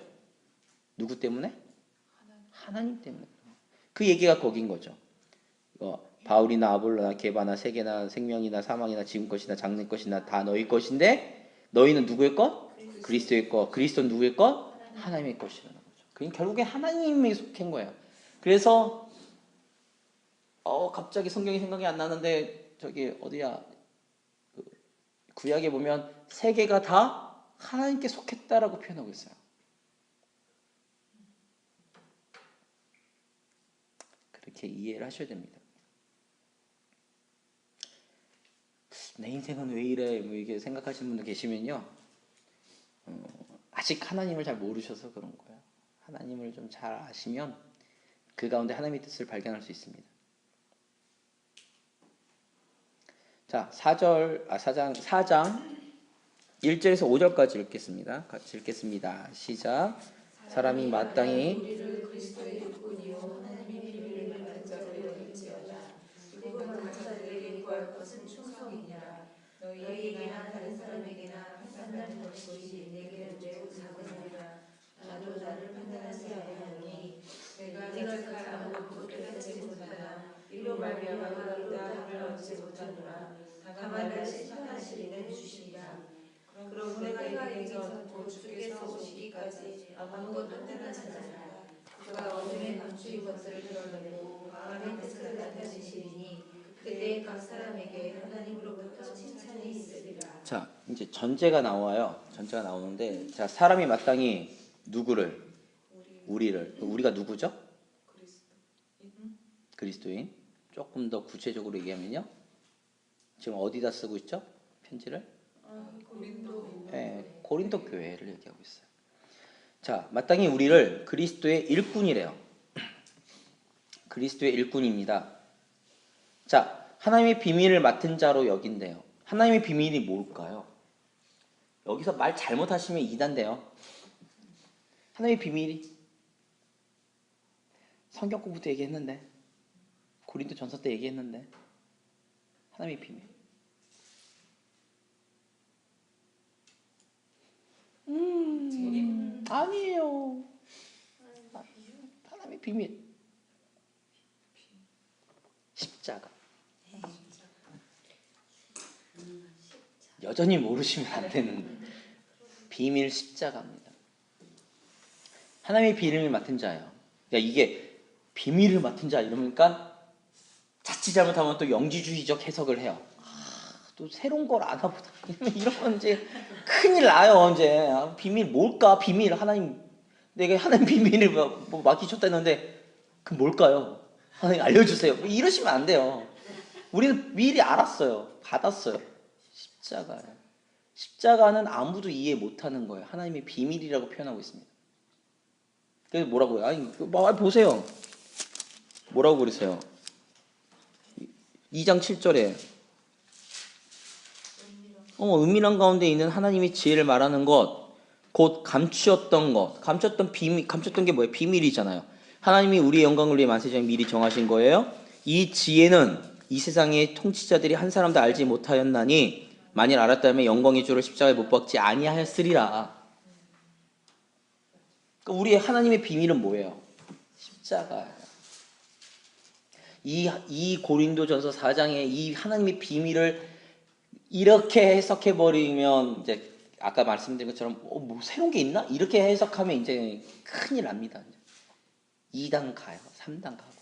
누구 때문에? 하나님 때문에. 그 얘기가 거긴 거죠. 바울이나 아볼로나 게바나 세계나 생명이나 사망이나 지금 것이나 장래 것이나 다 너희 것인데 너희는 누구의 것? 그리스도의 것, 그리스도는 누구의 것? 하나님의 것이라는 거죠. 그러니까 결국에 하나님에 속한 거예요. 그래서 갑자기 성경이 생각이 안 나는데 저기 어디야? 그 구약에 보면 세계가 다 하나님께 속했다라고 표현하고 있어요. 그렇게 이해를 하셔야 됩니다. 내 인생은 왜 이래? 뭐 이게 생각하시는 분들 계시면요. 아직 하나님을 잘 모르셔서 그런 거예요. 하나님을 좀 잘 아시면 그 가운데 하나님의 뜻을 발견할 수 있습니다. 자, 4장 1절에서 5절까지 읽겠습니다. 같이 읽겠습니다. 시작. 사람이 마땅히 우리를 그리스도의 일꾼이요 하나님의 비밀을 받은 자로 여길지어다. 누구나 강사들에게 구할 것은 충성이니라. 너희에게나 다른 사람에게나 판단하는 것이 내게는 매우 작으니라. 나도 나를 판단하지 아니하노니 내가 자책할 아무것도 깨닫지 못하나 이로 말미암아 그로다 답을 얻지 못하노라. 다만 나를 심판하실 이는 주시니라. 그러므로 내가 여기서 곧 주께서 오시기까지 아무것도 판단하지 않으라. 그가 어둠에 감추인 것들을 드러내고 마음의 뜻을 나타내시리니 그때 각 사람에게 하나님으로부터 칭찬이 있으리라. 자, 이제 전제가 나와요. 전제가 나오는데 자, 사람이 마땅히 누구를? 우리를. 우리가 누구죠? 그리스도인. 조금 더 구체적으로 얘기하면요. 지금 어디다 쓰고 있죠? 편지를? 고린도 교회를 얘기하고 있어요. 자, 마땅히 우리를 그리스도의 일꾼이래요. 그리스도의 일꾼입니다. 자, 하나님의 비밀을 맡은 자로 여긴대요. 하나님의 비밀이 뭘까요? 여기서 말 잘못하시면 이단돼요. 하나님의 비밀이 성경 공부 때 얘기했는데 고린도 전서 때 얘기했는데 하나님의 비밀. 아니에요. 하나님의 비밀. 십자가. 여전히 모르시면 안 되는 비밀 십자가입니다. 하나님의 비밀을 맡은 자예요. 그러니까 이게 비밀을 맡은 자 이러니까 자칫 잘못하면 또 영지주의적 해석을 해요. 또 새로운 걸 아나 보다. 이런 건 이제 큰일 나요. 이제 비밀 뭘까? 비밀 하나님 내가 하나님 비밀을 뭐 맡기셨다는데 그 뭘까요? 하나님 알려주세요. 이러시면 안 돼요. 우리는 미리 알았어요. 받았어요. 십자가예요. 십자가는 아무도 이해 못하는 거예요. 하나님의 비밀이라고 표현하고 있습니다. 그래서 뭐라고요? 아니 보세요. 뭐라고 그러세요? 2장 7절에 은밀한 가운데 있는 하나님의 지혜를 말하는 것, 곧 감추었던 것, 감췄던 게 뭐예요? 비밀이잖아요. 하나님이 우리의 영광을 위해 만세전에 미리 정하신 거예요. 이 지혜는 이 세상의 통치자들이 한 사람도 알지 못하였나니 만일 알았다면 영광의 주를 십자가에 못 박지 아니하였으리라. 그러니까 우리의 하나님의 비밀은 뭐예요? 십자가예요. 이 고린도전서 4장의 이 하나님의 비밀을 이렇게 해석해버리면 이제 아까 말씀드린 것처럼 뭐 새로운 게 있나? 이렇게 해석하면 이제 큰일 납니다. 2단 가요. 3단 가고.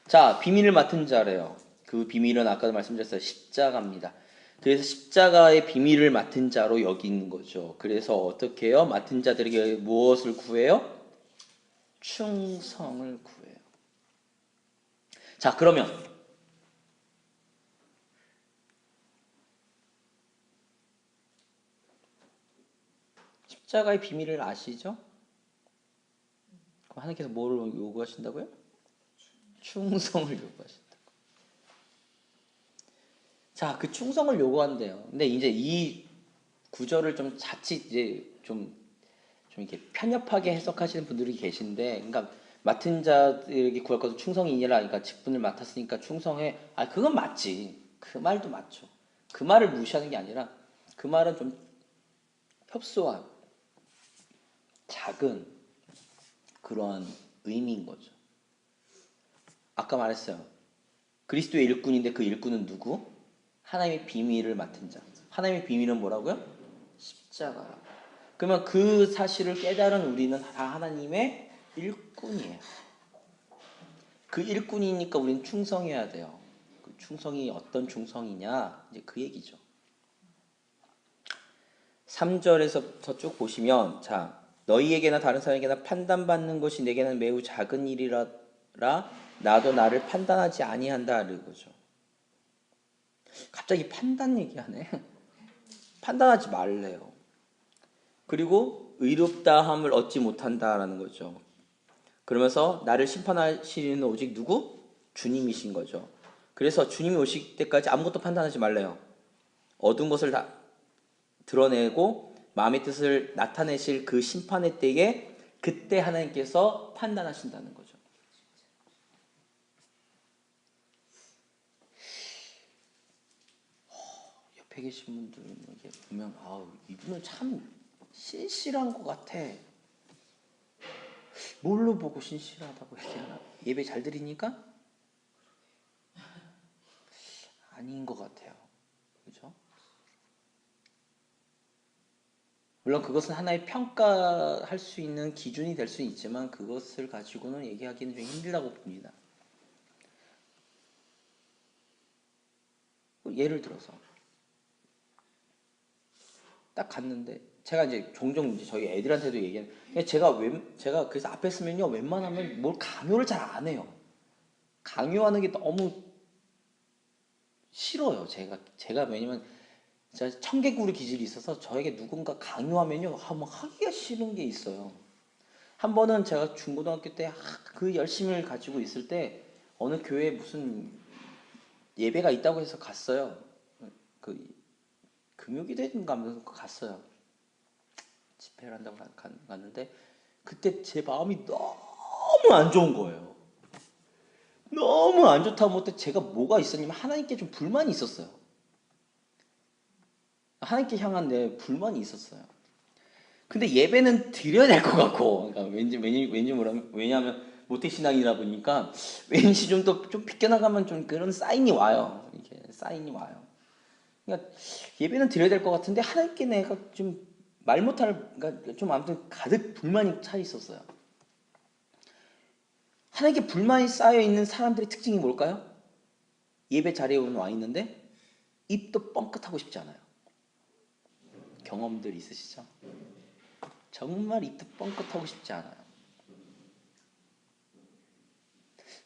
자, 비밀을 맡은 자래요. 그 비밀은 아까도 말씀드렸어요. 십자가입니다. 그래서 십자가의 비밀을 맡은 자로 여긴 거죠. 그래서 어떻게 해요? 맡은 자들에게 무엇을 구해요? 충성을 구해요. 자, 그러면 십자가의 비밀을 아시죠? 그럼 하나님께서 뭐를 요구하신다고요? 충성을 요구하신다고. 자, 그 충성을 요구한대요. 근데 이제 이 구절을 좀 자칫 이제 좀 이렇게 편협하게 해석하시는 분들이 계신데, 그러니까 맡은 자들에게 구할 것은 충성이니라. 그러니까 직분을 맡았으니까 충성해. 그건 맞지. 그 말도 맞죠. 그 말을 무시하는 게 아니라 그 말은 좀 협소한 작은 그러한 의미인 거죠. 아까 말했어요. 그리스도의 일꾼인데 그 일꾼은 누구? 하나님의 비밀을 맡은 자. 하나님의 비밀은 뭐라고요? 십자가라고. 그러면 그 사실을 깨달은 우리는 다 하나님의 일꾼이에요. 그 일꾼이니까 우리는 충성해야 돼요. 그 충성이 어떤 충성이냐? 이제 그 얘기죠. 3절에서부터 쭉 보시면, 자, 너희에게나 다른 사람에게나 판단받는 것이 내게는 매우 작은 일이라 나도 나를 판단하지 아니한다 그러죠. 갑자기 판단 얘기하네. 판단하지 말래요. 그리고 의롭다함을 얻지 못한다라는 거죠. 그러면서 나를 심판하시는 오직 누구? 주님이신 거죠. 그래서 주님이 오실 때까지 아무것도 판단하지 말래요. 어두운 것을 다 드러내고 마음의 뜻을 나타내실 그 심판의 때에 그때 하나님께서 판단하신다는 거죠. 옆에 계신 분들은 이게 보면 이분은 참 신실한 것 같아. 뭘로 보고 신실하다고 얘기하나? 예배 잘 드리니까? 아닌 것 같아요. 그죠? 물론 그것은 하나의 평가할 수 있는 기준이 될 수는 있지만 그것을 가지고는 얘기하기는 좀 힘들다고 봅니다. 예를 들어서 딱 갔는데 제가 이제 종종 이제 저희 애들한테도 얘기하는 제가 그래서 앞에 서면요 웬만하면 뭘 강요를 잘 안 해요. 강요하는 게 너무 싫어요. 제가 왜냐면 제가 청개구리 기질이 있어서 저에게 누군가 강요하면요 막 하기가 싫은 게 있어요. 한 번은 제가 중고등학교 때 그 열심을 가지고 있을 때 어느 교회에 무슨 예배가 있다고 해서 갔어요. 그 금요기도인가 하면서 갔어요. 집회를 한다고 갔는데 그때 제 마음이 너무 안 좋은 거예요. 너무 안 좋다 못해 제가 뭐가 있었냐면 하나님께 좀 불만이 있었어요. 하나님께 향한 내 불만이 있었어요. 근데 예배는 드려야 될 것 같고, 그러니까 왜냐하면 모태신앙이다 보니까 왠지 좀 비껴나가면 좀 그런 사인이 와요. 이렇게 사인이 와요. 그러니까 예배는 드려야 될 것 같은데 하나님께 내가 좀 말 못할, 그러니까 좀 아무튼 가득 불만이 차 있었어요. 하나님께 불만이 쌓여 있는 사람들의 특징이 뭘까요? 예배 자리에 와 있는데 입도 뻥끗하고 싶지 않아요. 경험들 있으시죠? 정말 입도 뻥끗하고 싶지 않아요.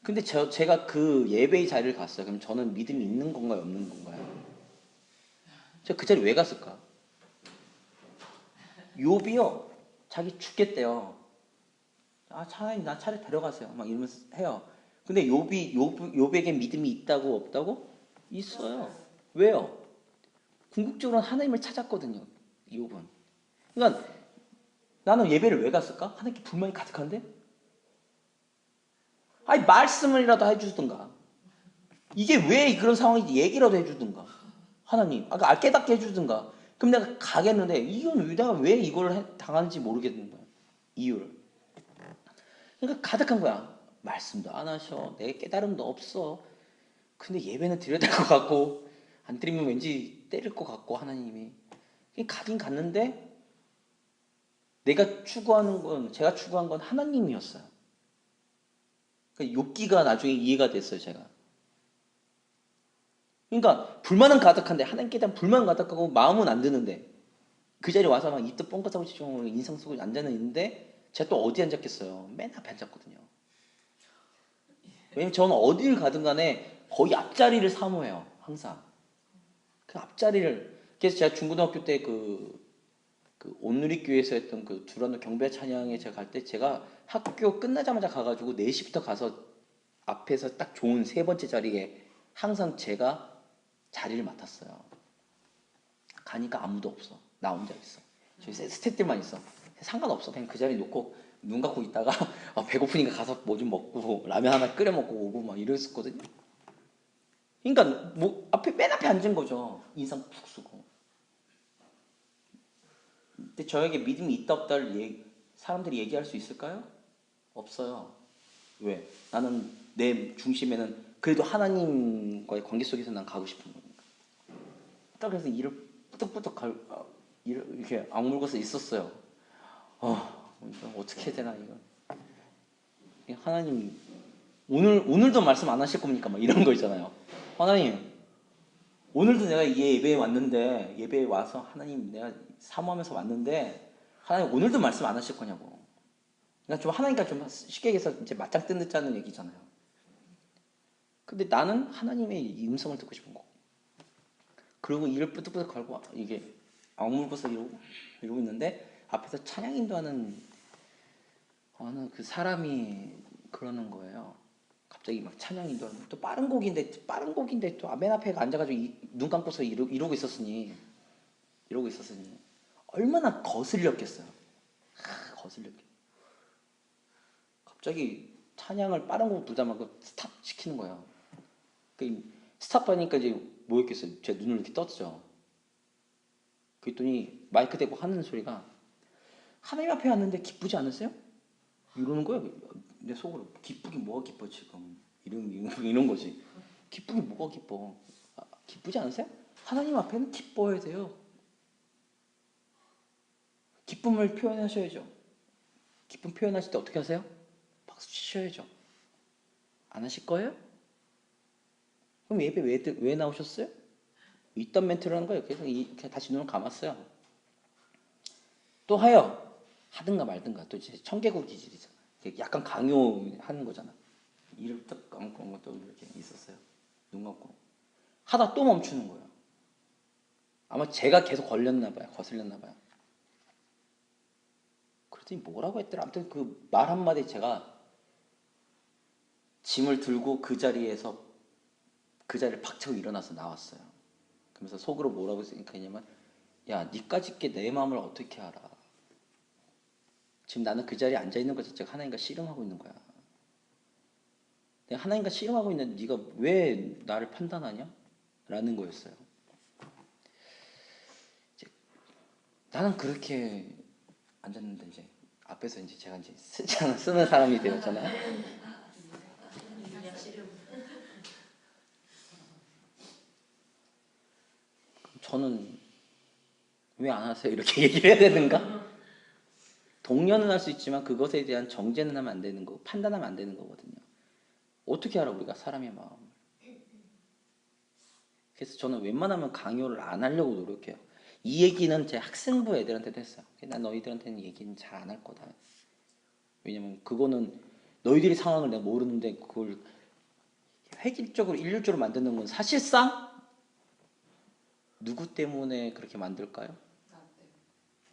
근데 제가 그 예배의 자리를 갔어요. 그럼 저는 믿음이 있는 건가요? 없는 건가요? 제가 그 자리 왜 갔을까? 욥이요. 자기 죽겠대요. 차라리 나 차라리 데려가세요. 막 이러면서 해요. 근데 욥에게 믿음이 있다고 없다고? 있어요. 왜요? 궁극적으로는 하나님을 찾았거든요. 욥은. 그러니까 나는 예배를 왜 갔을까? 하나님께 불만이 가득한데? 아니 말씀을이라도 해주든가. 이게 왜 그런 상황인지 얘기라도 해주든가. 하나님, 아까 깨닫게 해주든가. 그럼 내가 가겠는데 이건 내가 왜 이걸 당하는지 모르겠는 거야. 이유를. 그러니까 가득한 거야. 말씀도 안 하셔. 내 깨달음도 없어. 근데 예배는 드려야 될 것 같고 안 드리면 왠지 때릴 것 같고 하나님이. 가긴 갔는데 제가 추구한 건 하나님이었어요. 그러니까 욥기가 나중에 이해가 됐어요, 제가. 그러니까 불만은 가득한데 하나님께 대한 불만은 가득하고 마음은 안 드는데 그 자리에 와서 막 입도 뻥끗하고 집중하고 인상 쓰고 앉아는 있는데 제가 또 어디 앉았겠어요? 맨 앞에 앉았거든요. 왜냐면 저는 어디를 가든 간에 거의 앞자리를 사모해요. 항상. 그 앞자리를 그래서 제가 중고등학교 때 그 온누리교회에서 했던 그 두란노 경배 찬양에 제가 갈 때 제가 학교 끝나자마자 가가지고 4시부터 가서 앞에서 딱 좋은 세 번째 자리에 항상 제가 자리를 맡았어요. 가니까 아무도 없어. 나 혼자 있어. 저희 스태프들만 있어. 상관없어. 그냥 그 자리 놓고 눈 감고 있다가 배고프니까 가서 뭐 좀 먹고 라면 하나 끓여 먹고 오고 막 이랬었거든요. 그러니까 뭐 맨 앞에 앉은 거죠. 인상 푹 쓰고. 근데 저에게 믿음이 있다 없다를 사람들이 얘기할 수 있을까요? 없어요. 왜? 나는 내 중심에는 그래도 하나님과의 관계 속에서 난 가고 싶은 거니까. 딱 그래서 일을 뿌덕뿌덕 이렇게 악물고서 있었어요. 이거 어떻게 해야 되나 이거. 하나님 오늘도 말씀 안 하실 겁니까? 막 이런 거 있잖아요. 하나님 오늘도 내가 이 예배에 왔는데 예배에 와서 하나님 내가 사모하면서 왔는데 하나님 오늘도 말씀 안 하실 거냐고. 그러니까 좀 하나님과 좀 쉽게 얘기해서 이제 맞짱 뜨는 얘기잖아요. 근데 나는 하나님의 이 음성을 듣고 싶은 거. 그리고 이를 뿌듯뿌듯 걸고 이게 악물고서 이러고 있는데 앞에서 찬양 인도하는 어느 그 사람이 그러는 거예요. 갑자기 막 찬양 인도하는 또 빠른 곡인데 또 맨 앞에 앉아가지고 눈 감고서 이러고 있었으니 얼마나 거슬렸겠어요. 거슬렸겠. 갑자기 찬양을 빠른 곡 부르자마자 스탑 시키는 거예요. 그 스탑 하니까 이제 뭐였겠어요? 제 눈을 이렇게 떴죠. 그랬더니 마이크 대고 하는 소리가 하나님 앞에 왔는데 기쁘지 않으세요? 이러는 거예요. 내 속으로 기쁘긴 뭐가 기뻐 지금 이런 거지. 기쁘긴 뭐가 기뻐. 기쁘지 않으세요? 하나님 앞에는 기뻐야 돼요. 기쁨을 표현하셔야죠. 기쁨 표현하실 때 어떻게 하세요? 박수 치셔야죠. 안 하실 거예요? 그럼 예배 왜 나오셨어요? 있던 멘트라는 거예요. 그래서 다시 눈을 감았어요. 또 하든가 말든가. 또 이제 청개구 기질이잖아. 약간 강요하는 거잖아. 이를 딱 감고 또 이렇게 있었어요. 눈 감고 하다 또 멈추는 거예요. 아마 제가 계속 거슬렸나 봐요. 그랬더니 뭐라고 했더라. 아무튼 그 말 한마디 제가 짐을 들고 그 자리를 박차고 일어나서 나왔어요. 그러면서 속으로 뭐라고 생각했냐면 야, 니까짓 게 내 마음을 어떻게 알아. 지금 나는 그 자리에 앉아있는 것 자체가 하나님과 씨름하고 있는 거야. 내가 하나님과 씨름하고 있는데 네가 왜 나를 판단하냐? 라는 거였어요. 이제 나는 그렇게 앉았는데 이제 앞에서 이제 제가 이제 쓰는 사람이 되었잖아요. 저는 왜 안 하세요? 이렇게 얘기를 해야 되는가? 동료는 할 수 있지만 그것에 대한 정죄는 하면 안 되는 거고 판단하면 안 되는 거거든요. 어떻게 알아 우리가 사람의 마음을. 그래서 저는 웬만하면 강요를 안 하려고 노력해요. 이 얘기는 제 학생부 애들한테도 했어요. 난 너희들한테는 얘기는 잘 안 할 거다. 왜냐면 그거는 너희들이 상황을 내가 모르는데 그걸 획일적으로 일률적으로 만드는 건 사실상 누구 때문에 그렇게 만들까요?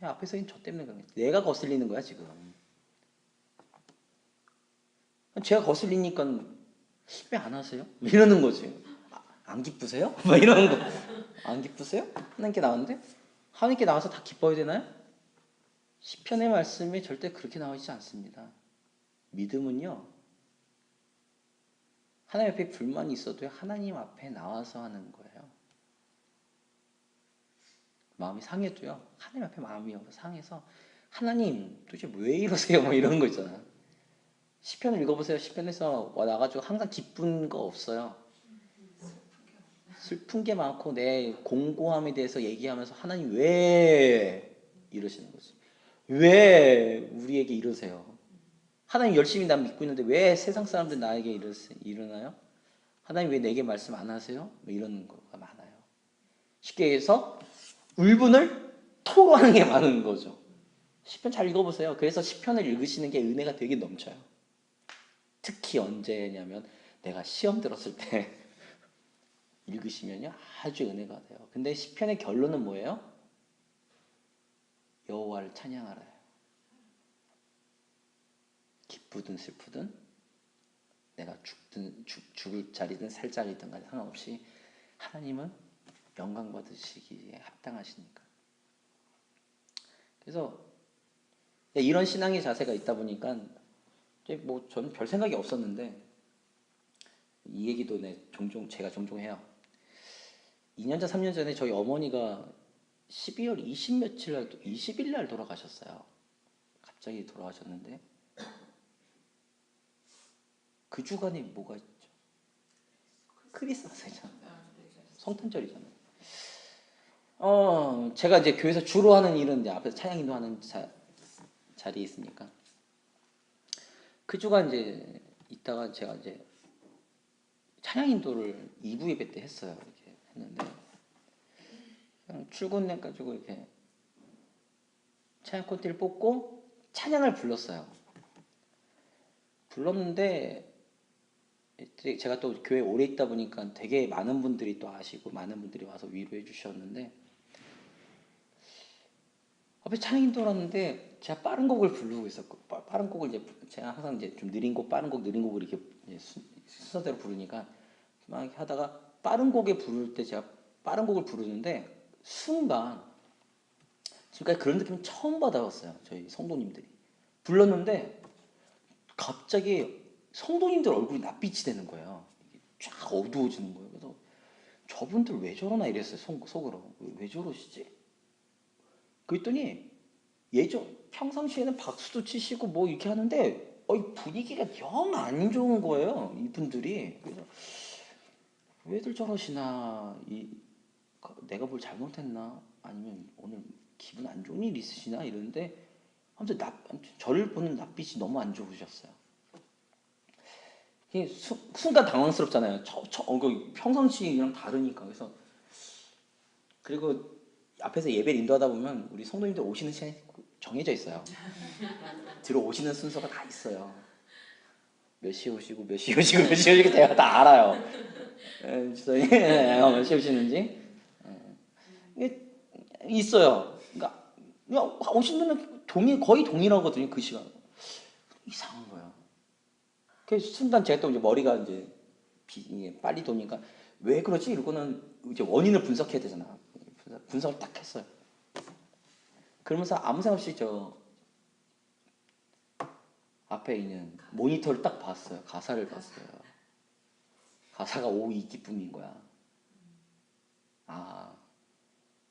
앞에서 있는 저 때문에 그런 거야. 내가 거슬리는 거야 지금. 제가 거슬리니까 왜 안 하세요? 이러는 거지. 안 기쁘세요? 막 이러는 거. 안 기쁘세요? 하나님께 나왔는데 하나님께 나와서 다 기뻐야 되나요? 시편의 말씀에 절대 그렇게 나와 있지 않습니다. 믿음은요. 하나님 앞에 불만이 있어도 하나님 앞에 나와서 하는 거예요. 마음이 상해도요. 하나님 앞에 마음이 상해서 하나님 도대체 왜 이러세요? 뭐 이런 거 있잖아. 시편을 읽어보세요. 시편에서 나가지고 항상 기쁜 거 없어요. 슬픈 게 많고 내 공고함에 대해서 얘기하면서 하나님 왜 이러시는 거지? 왜 우리에게 이러세요? 하나님 열심히 난 믿고 있는데 왜 세상 사람들 나에게 이러나요? 하나님 왜 내게 말씀 안 하세요? 뭐 이런 거가 많아요. 쉽게 해서 울분을 토로하는 게 많은 거죠. 시편 잘 읽어보세요. 그래서 시편을 읽으시는 게 은혜가 되게 넘쳐요. 특히 언제냐면 내가 시험 들었을 때 읽으시면요 아주 은혜가 돼요. 근데 시편의 결론은 뭐예요? 여호와를 찬양하라요. 기쁘든 슬프든 내가 죽을 자리든 살 자리든 간에 상관없이 하나님은 영광 받으시기에 합당하시니까. 그래서 이런 신앙의 자세가 있다 보니까 뭐 저는 별 생각이 없었는데 이 얘기도 제가 종종 해요. 2년 전, 3년 전에 저희 어머니가 12월 20일 날 돌아가셨어요. 갑자기 돌아가셨는데 그 주간에 뭐가 있죠? 크리스마스잖아요. 성탄절이잖아요. 제가 이제 교회에서 주로 하는 일은 이제 앞에서 찬양 인도하는 자리에 있으니까 그 주가 이제 있다가 제가 이제 찬양 인도를 2부 예배 때 했어요. 이렇게 했는데 그냥 출근해가지고 이렇게 찬양 콘티를 뽑고 찬양을 불렀어요. 불렀는데 제가 또 교회 오래 있다 보니까 되게 많은 분들이 또 아시고 많은 분들이 와서 위로해 주셨는데 앞에 찬양 인도라는데 제가 빠른 곡을 부르고 있었고 빠른 곡을 이제 제가 항상 이제 좀 느린 곡 빠른 곡 느린 곡을 이렇게 순서대로 부르니까 막 하다가 빠른 곡에 부를 때 제가 빠른 곡을 부르는데 순간 지금까지 그런 느낌 처음 받아봤어요. 저희 성도님들이 불렀는데 갑자기 성도님들 얼굴이 낯빛이 되는 거예요. 쫙 어두워지는 거예요. 그래서 저분들 왜 저러나 이랬어요. 속으로 왜 저러시지? 그랬더니 평상시에는 박수도 치시고 뭐 이렇게 하는데 분위기가 영 안 좋은 거예요. 이분들이. 그래서 왜들 저러시나 내가 뭘 잘못했나 아니면 오늘 기분 안 좋은 일 있으시나 이러는데 아무튼 저를 보는 낯빛이 너무 안 좋으셨어요. 순간 당황스럽잖아요. 평상시랑 다르니까. 그리고 앞에서 예배를 인도하다 보면 우리 성도님들 오시는 시간이 정해져 있어요. 들어오시는 순서가 다 있어요. 몇 시에 오시고 몇 시에 오시고 몇 시에 오시고 제가 다 알아요. 몇 시에 오시는지 이게 있어요. 그러니까 오시는 분은 거의 동일하거든요. 그 시간. 이상한 거예요. 그 순간 제가 또 이제 머리가 이제 빨리 도니까 왜 그러지? 이러고는 이제 원인을 분석해야 되잖아. 분석을 딱 했어요. 그러면서 아무 생각 없이 저 앞에 있는 모니터를 딱 봤어요. 가사를 봤어요. 가사가 오 이 기쁨인 거야. 아,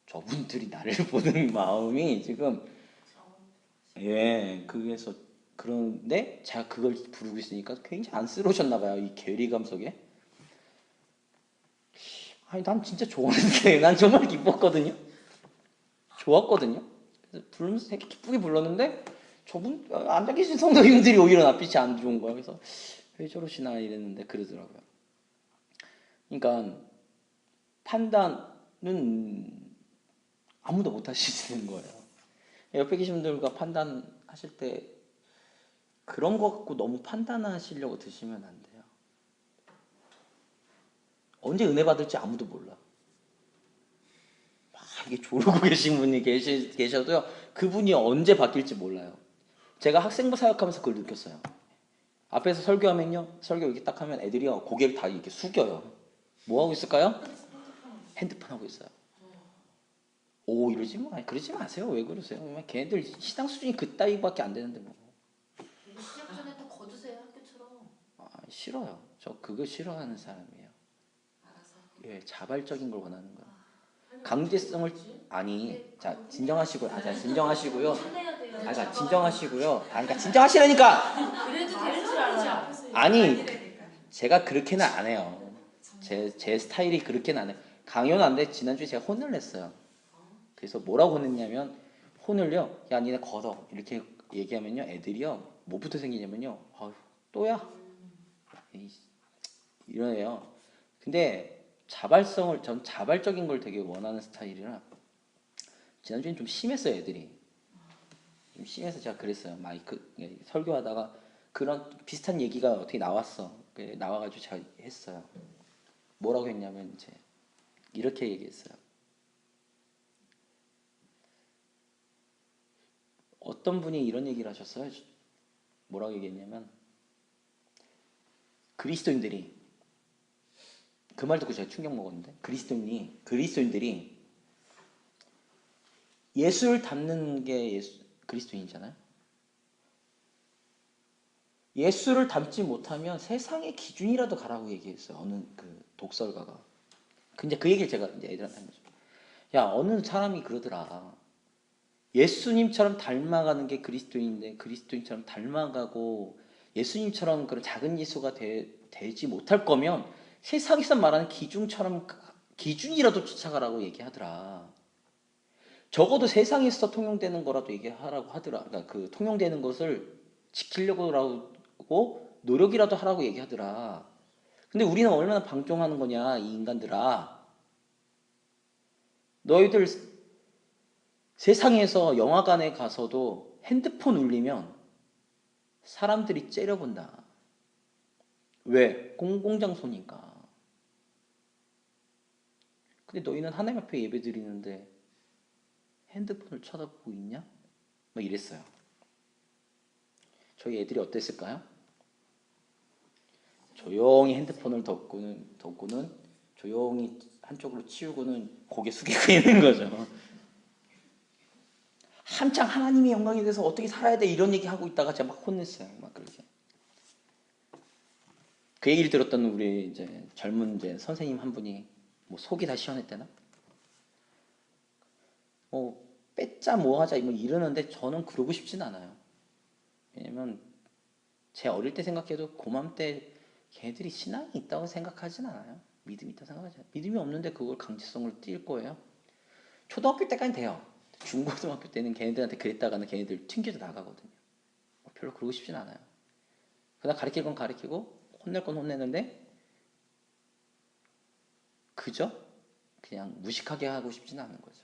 저분들이 나를 보는 마음이 지금 그래서 그런데 제가 그걸 부르고 있으니까 굉장히 안쓰러우셨나 봐요. 이 괴리감 속에. 아니 난 진짜 좋았는데 난 정말 기뻤거든요. 좋았거든요. 그래서 부르면서 되게 기쁘게 불렀는데 저분 앉아 계신 성도님들이 오히려 낯빛이 안 좋은 거야. 그래서 왜 저러시나 이랬는데 그러더라고요. 그러니까 판단은 아무도 못 하시는 거예요. 옆에 계신 분들과 판단하실 때 그런 거 갖고 너무 판단하시려고 드시면 안 돼요. 언제 은혜 받을지 아무도 몰라. 막 이게 조르고 계신 분이 계셔도요. 그분이 언제 바뀔지 몰라요. 제가 학생부 사역하면서 그걸 느꼈어요. 앞에서 설교하면요. 설교 이렇게 딱 하면 애들이요. 고개를 다 이렇게 숙여요. 뭐 하고 있을까요? 핸드폰 하고 있어요. 오 이러지 마. 그러지 마세요. 왜 그러세요? 걔네들 시당 수준이 그따위밖에 안 되는데 뭐. 시작 전에 또 거두세요 학교처럼. 싫어요. 저 그거 싫어하는 사람이에요. 알아서. 자발적인 걸 원하는 거예요. 강제성을 자 진정하시고요. 자 진정하시고요. 자 진정하시고요. 그러니까 진정하시라니까. 그래도 되는 줄 알아요. 아니 제가 그렇게는 안 해요. 제 스타일이 그렇게는 안 해요. 강요는 안 돼. 지난주에 제가 혼을 냈어요. 그래서 뭐라고 혼냈냐면 혼을요. 야 니네 걷어 이렇게 얘기하면요. 애들이요. 뭐부터 생기냐면요. 또야 이러네요. 근데 전 자발적인 걸 되게 원하는 스타일이라 지난주엔 좀 심했어요. 애들이 좀 심해서 제가 그랬어요. 설교하다가 그런 비슷한 얘기가 어떻게 나왔어. 나와가지고 제가 했어요. 뭐라고 했냐면 이제 이렇게 얘기했어요. 어떤 분이 이런 얘기를 하셨어요. 뭐라고 얘기했냐면 그리스도인들이 그 말 듣고 제가 충격 먹었는데 그리스도인들이 예수를 닮는 게 그리스도인이잖아요. 예수를 닮지 못하면 세상의 기준이라도 가라고 얘기했어요. 어느 그 독설가가. 근데 그 얘기를 제가 이제 애들한테 한 거죠. 야 어느 사람이 그러더라. 예수님처럼 닮아가는 게 그리스도인인데 그리스도인처럼 닮아가고 예수님처럼 그런 작은 예수가 되지 못할 거면 세상에서 말하는 기준이라도 쫓아가라고 얘기하더라. 적어도 세상에서 통용되는 거라도 얘기하라고 하더라. 그러니까 그 통용되는 것을 지키려고 노력이라도 하라고 얘기하더라. 근데 우리는 얼마나 방종하는 거냐, 이 인간들아. 너희들 세상에서 영화관에 가서도 핸드폰 울리면 사람들이 째려본다. 왜? 공공장소니까. 근데 너희는 하나님 앞에 예배 드리는데 핸드폰을 쳐다보고 있냐? 막 이랬어요. 저희 애들이 어땠을까요? 조용히 핸드폰을 덮고는 조용히 한쪽으로 치우고는 고개 숙이고 있는 거죠. 한창 하나님의 영광에 대해서 어떻게 살아야 돼 이런 얘기 하고 있다가 제가 막 혼냈어요. 막 그렇게. 그 얘기를 들었던 우리 이제 젊은 이제 선생님 한 분이 뭐 속이 다 시원했대나? 뺏자 뭐 하자 뭐 이러는데 저는 그러고 싶진 않아요. 왜냐면 제 어릴 때 생각해도 고맘때 걔들이 신앙이 있다고 생각하진 않아요. 믿음이 있다고 생각하지 않아요. 믿음이 없는데 그걸 강제성을 띌 거예요. 초등학교 때까지 돼요. 중고등학교 때는 걔네들한테 그랬다가는 걔네들 튕겨져 나가거든요. 별로 그러고 싶진 않아요. 그냥 가르칠 건 가르치고 혼낼 건 혼내는데 그저 그냥 무식하게 하고 싶지는 않은 거죠.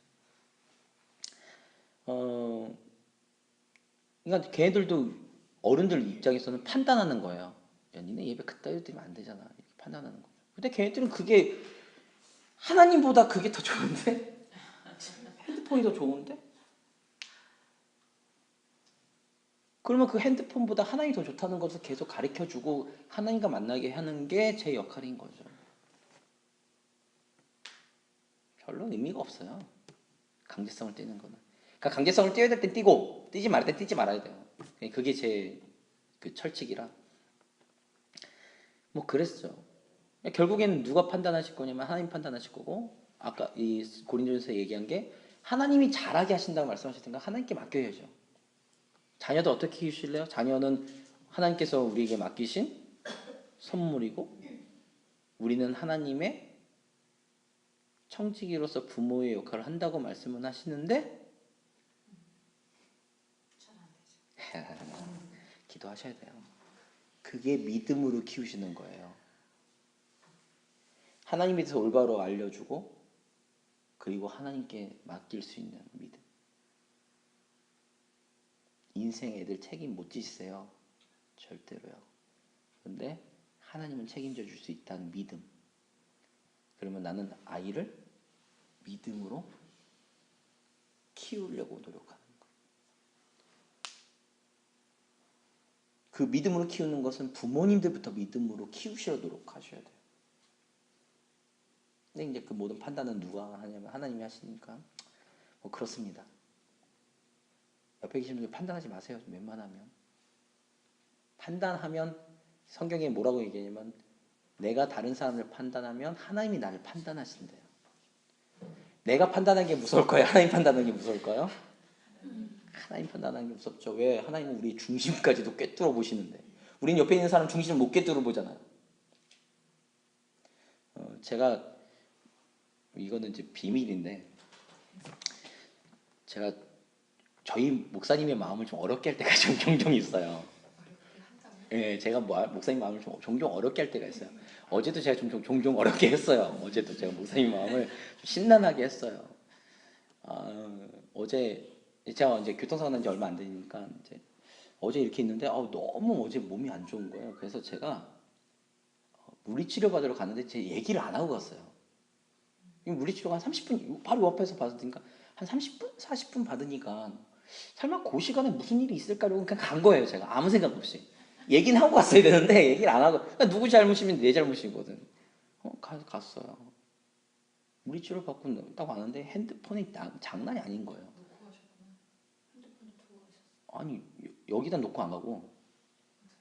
그러니까 걔네들도 어른들 입장에서는 판단하는 거예요. 야, 니네 예배 그따위 드리면 안 되잖아. 이렇게 판단하는 거죠. 근데 걔네들은 그게 하나님보다 그게 더 좋은데? 핸드폰이 더 좋은데? 그러면 그 핸드폰보다 하나님이 더 좋다는 것을 계속 가르쳐주고 하나님과 만나게 하는 게 제 역할인 거죠. 별로 의미가 없어요. 강제성을 띠는 거는. 그러니까 강제성을 띄어야 될 땐 띄고 띄지 말할 땐 띄지 말아야 돼요. 그게 제 그 철칙이라. 뭐 그랬죠. 결국에는 누가 판단하실 거냐면 하나님 판단하실 거고 아까 이 고린도전서 얘기한 게 하나님이 잘하게 하신다고 말씀하셨던가 하나님께 맡겨야죠. 자녀도 어떻게 키우실래요? 자녀는 하나님께서 우리에게 맡기신 선물이고 우리는 하나님의 청지기로서 부모의 역할을 한다고 말씀은 하시는데 기도하셔야 돼요. 그게 믿음으로 키우시는 거예요. 하나님에 대해서 올바로 알려주고 그리고 하나님께 맡길 수 있는 믿음. 인생 애들 책임 못 지세요. 절대로요. 그런데 하나님은 책임져 줄 수 있다는 믿음. 그러면 나는 아이를 믿음으로 키우려고 노력하는 거예요. 그 믿음으로 키우는 것은 부모님들부터 믿음으로 키우시려 노력하셔야 돼요. 근데 이제 그 모든 판단은 누가 하냐면 하나님이 하시니까 뭐 그렇습니다. 옆에 계신 분들 판단하지 마세요. 웬만하면. 판단하면 성경에 뭐라고 얘기하냐면 내가 다른 사람을 판단하면 하나님이 나를 판단하신대요. 내가 판단하는 게 무서울까요? 하나님 판단하는 게 무서울까요? 하나님 판단하는 게 무섭죠. 왜? 하나님은 우리 중심까지도 꿰뚫어 보시는데 우린 옆에 있는 사람 중심을 못 꿰뚫어 보잖아요. 제가 이거는 이제 비밀인데 제가 저희 목사님의 마음을 좀 어렵게 할 때가 좀 종종 있어요. 예, 제가 목사님 마음을 좀 종종 어렵게 할 때가 있어요. 어제도 제가 종종 어렵게 했어요. 어제도 제가 목사님 마음을 좀 신난하게 했어요. 어제 제가 이제 교통사고 난 지 얼마 안 되니까 이제 어제 이렇게 있는데 너무 어제 몸이 안 좋은 거예요. 그래서 제가 물리치료 받으러 갔는데 제 얘기를 안 하고 갔어요. 물리치료가 한 30분 바로 옆에서 받으니까 한 30분, 40분 받으니까 설마 그 시간에 무슨 일이 있을까라고 그냥 간 거예요. 제가 아무 생각 없이. 얘기는 하고 갔어야 되는데 얘기를 안 하고 그러니까 누구 잘못이면 내 잘못이거든. 갔어요. 물리치료 받고 딱 왔는데 핸드폰이 장난이 아닌 거예요. 놓고 가셨구나. 핸드폰을 두고 가셨어. 아니 여기다 놓고 안 가고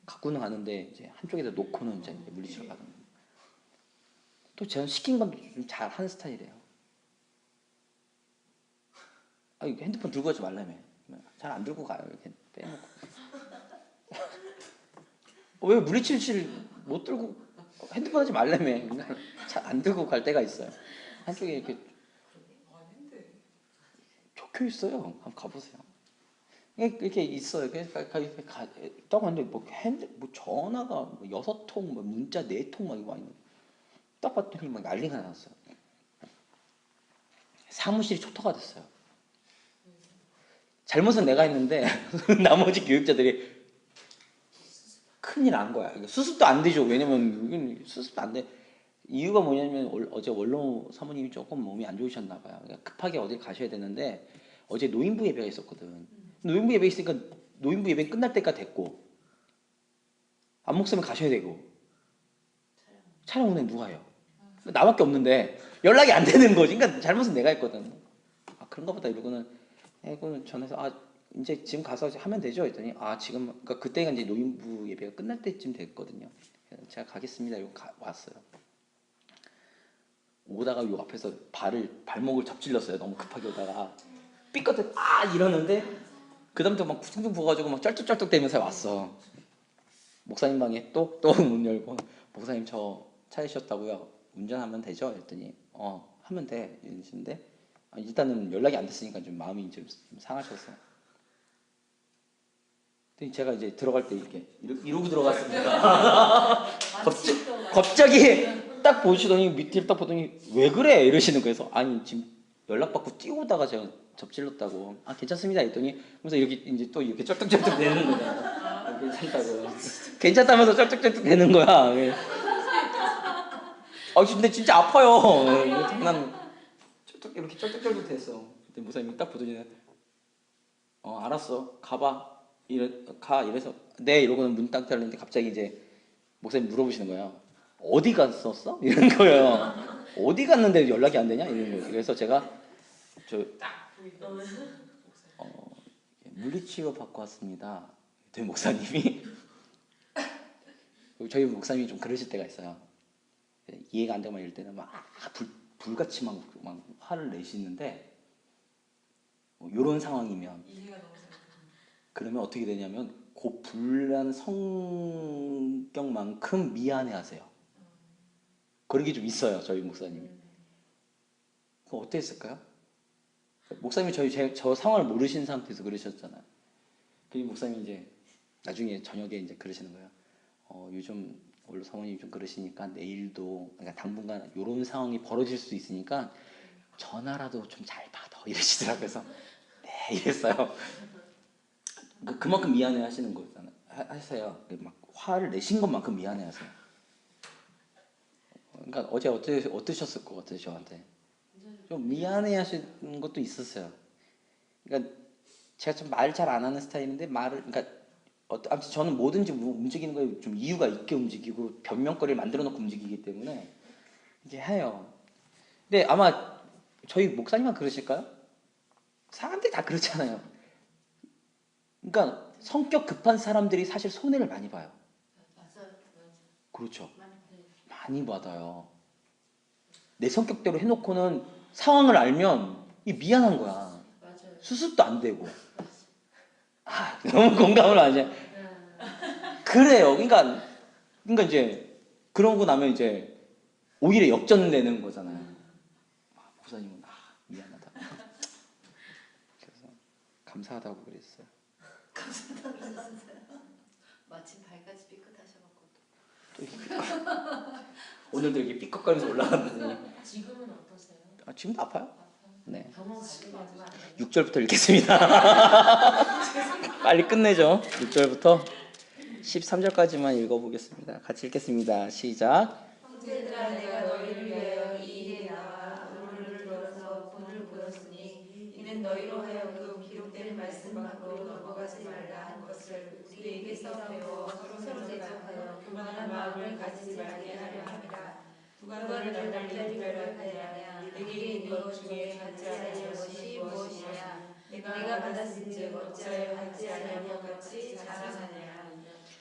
갖고는 가는데 이제 한쪽에다 놓고는 이제 물리치료 받은 거예요. 또 제가 시킨 건 좀 잘 하는 스타일이에요. 핸드폰 들고 가지 말라며. 잘 안 들고 가요. 이렇게 빼놓고. 왜 물리치료실 못 들고 핸드폰 하지 말라며. 잘 안 들고 갈 때가 있어요. 한쪽에 이렇게 박혀 있어요. 한번 가보세요. 이렇게 있어요. 딱 왔는데 뭐 전화가 뭐 6통, 뭐 문자 4통 막 이거 많이 딱 봤더니 막 난리가 났어요. 사무실이 초토가 됐어요. 잘못은 내가 했는데 나머지 교육자들이 큰일 난 거야. 수습도 안 되죠. 왜냐면 여기는 수습도 안 돼. 이유가 뭐냐면 어제 원로 사모님이 조금 몸이 안 좋으셨나 봐요. 그러니까 급하게 어딜 가셔야 되는데 어제 노인부 예배가 있었거든. 노인부 예배 있으니까 노인부 예배 끝날 때까지 됐고 안 목사면 가셔야 되고 촬영 오늘 누가 해요? 나밖에 없는데 연락이 안 되는 거지. 그러니까 잘못은 내가 했거든. 아 그런가 보다 이러고는 이거는 전해서 이제 지금 가서 하면 되죠 했더니 지금 그러니까 그때가 이제 노인부 예배가 끝날 때쯤 됐거든요. 그래서 제가 가겠습니다 이러고 왔어요. 오다가 요 앞에서 발목을 접질렀어요. 너무 급하게 오다가 삐끗해 이러는데 그다음부터 막 퉁퉁 부어가지고 막 쩔뚝쩔뚝 대면서 왔어. 목사님 방에 또 문 열고 목사님 저 찾으셨다고요. 운전하면 되죠? 했더니 하면 돼 이러시는데 일단은 연락이 안 됐으니까 좀 마음이 좀 상하셨어요. 근데 제가 이제 들어갈 때 이러고 들어갔습니다. 갑자기 딱 보시더니 밑을 딱 보더니 왜 그래 이러시는 거예요. 아니 지금 연락받고 뛰어오다가 제가 접질렀다고. 괜찮습니다 했더니 그래서 이렇게 이제 또 이렇게 쩔뚝쩔뚝 되는 거야. 괜찮다고. 괜찮다면서 쩔뚝쩔뚝 되는 거야. 근데 진짜 아파요. 난 이렇게 쩔뚝쩔뚝 됐어. 그때 목사님이 딱 보더니 알았어 가봐 이래서 네 이러고는 문 딱 열렸는데 갑자기 이제 목사님 물어보시는 거예요. 어디 갔었어? 이런 거예요. 어디 갔는데 연락이 안 되냐? 이런 거예요. 그래서 제가 물리치료 받고 왔습니다. 저희 목사님이 저희 목사님이 좀 그러실 때가 있어요. 이해가 안 되고 막 이럴 때는 막 불같이 막 화를 내시는데 이런 상황이면 그러면 어떻게 되냐면 그 불난 성격만큼 미안해하세요. 그런 게 좀 있어요. 저희 목사님이. 그럼 어땠을까요? 목사님이 저 상황을 모르신 상태에서 그러셨잖아요. 그 목사님이 이제 나중에 저녁에 이제 그러시는 거예요. 요즘 원로 사모님이 좀 그러시니까 내일도 그러니까 당분간 이런 상황이 벌어질 수 있으니까 전화라도 좀 잘 받아 이러시더라고요. 그래서 네 이랬어요. 그만큼 미안해 하시는 거잖아요. 하세요. 막 화를 내신 것만큼 미안해 하세요. 그러니까 어제 어떠셨을 것 같아요, 저한테? 좀 미안해 하시는 것도 있었어요. 그러니까 제가 좀 말 잘 안 하는 스타일인데 그러니까 아무튼 저는 뭐든지 움직이는 거에 좀 이유가 있게 움직이고 변명거리를 만들어 놓고 움직이기 때문에 이게 해요. 근데 아마 저희 목사님만 그러실까요? 사람들이 다 그렇잖아요. 그러니까 성격 급한 사람들이 사실 손해를 많이 봐요. 그렇죠. 많이 받아요. 내 성격대로 해놓고는 상황을 알면 미안한 거야. 수습도 안 되고. 너무 공감을 하지. 그래요. 그러니까 이제 그러고 나면 이제 오히려 역전되는 거잖아요. 목사님은 미안하다. 그래서 감사하다고 그랬어요. 감사하다고 그랬어요. 마침 발까지 삐끗하셔갖고 오늘도 이렇게 삐걱거리면서 올라갔더니 지금은 어떠세요? 지금도 아파요? 네. 병원 가시고 하지만 안 돼요? 6절부터 읽겠습니다. 빨리 끝내죠. 6절부터 13절까지만 읽어보겠습니다. 같이 읽겠습니다. 시작. 형제들아 내가 너희를 위하여 이 일에 나와 눈물을 들어서 본을 보였으니 이는 너희로 하여금 기록된 말씀 밖으로 넘어가지 말라 한 것을 우리에게 써배워 서로 대적하여 교만한 마음을 가지지 말게 하려 함이라. 누가 너를 날달리 별하느냐 내게 있는 것 중에 받지 아니할 것이 무엇이냐 내가 받았은즉 어찌하여 받지 아니할 것 같이 자랑하냐.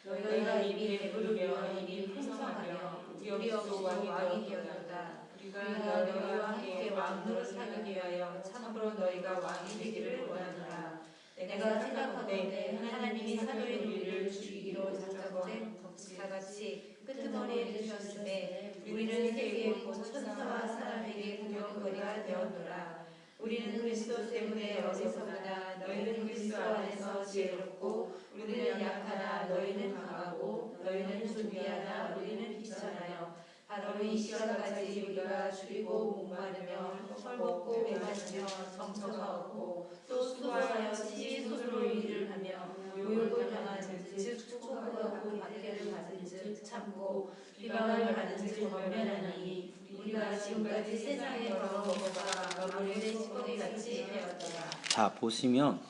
너희가 이미 배부르며 이미 풍성하며 우리 없이 왕이 되었도다. 우리가 너희와 함께 왕으로 사기 위하여 참으로 너희가 왕이 되기를 원하노라. 내가 생각하건대 하나님이 사도의 우리를 죽이기로 작정된 법사같이 끄트머리에 주셨으되 우리는 세계 곧 천사와 사람에게 구경거리가 되었노라. 우리는 그리스도 때문에 어리석으나 너희는 그리스도 안에서 지혜롭고 우리는 약하나 너희는 강하고 너희는 존귀하나 우리는 비천하여 바로 이 시간까지 우리가 줄이고 목마르며 헐벗고 배만이며 정처가 없고 또 수고하여 스스로 일을 하며 모욕을 당한 즉 축복하고 박해를 받은 즉 참고 비방을 받은 즉 권면하니 우리가 지금까지 세상에 걸어온 것과 마무리된 찌꺼기 같이 되었더라. 자, 보시면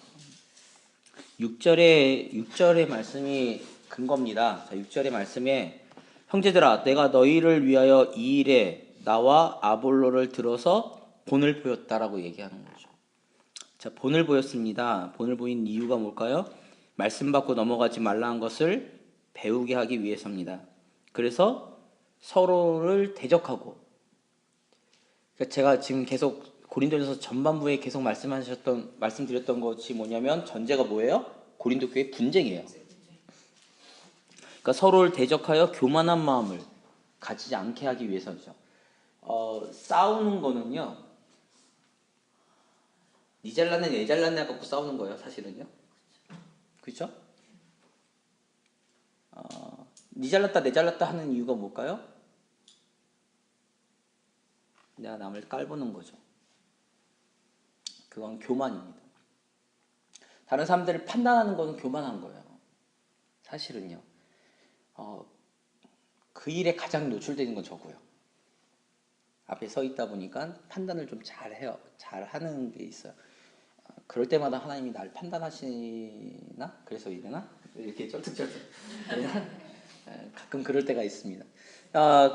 6절의 말씀이 근거입니다. 자, 6절의 말씀에 형제들아 내가 너희를 위하여 이 일에 나와 아볼로를 들어서 본을 보였다라고 얘기하는 거죠. 자, 본을 보였습니다. 본을 보인 이유가 뭘까요? 말씀 받고 넘어가지 말라는 것을 배우게 하기 위해서입니다. 그래서 서로를 대적하고, 그러니까 제가 지금 계속 고린도전서 전반부에 계속 말씀드렸던 것이 뭐냐면 전제가 뭐예요? 고린도 교회 분쟁이에요. 그러니까 서로를 대적하여 교만한 마음을 가지지 않게 하기 위해서죠. 싸우는 거는요, 니 잘났네 내 잘났네 갖고 싸우는 거예요, 사실은요. 그렇죠? 니 잘났다 내 잘났다 하는 이유가 뭘까요? 내가 남을 깔보는 거죠. 그건 교만입니다. 다른 사람들을 판단하는 거는 교만한 거예요. 사실은요. 그 일에 가장 노출되는 건 저고요. 앞에 서 있다 보니까 판단을 좀 잘해요. 잘하는 게 있어요. 그럴 때마다 하나님이 날 판단하시나? 그래서 이러나? 이렇게 쩔뚝쩔뚝. 가끔 그럴 때가 있습니다.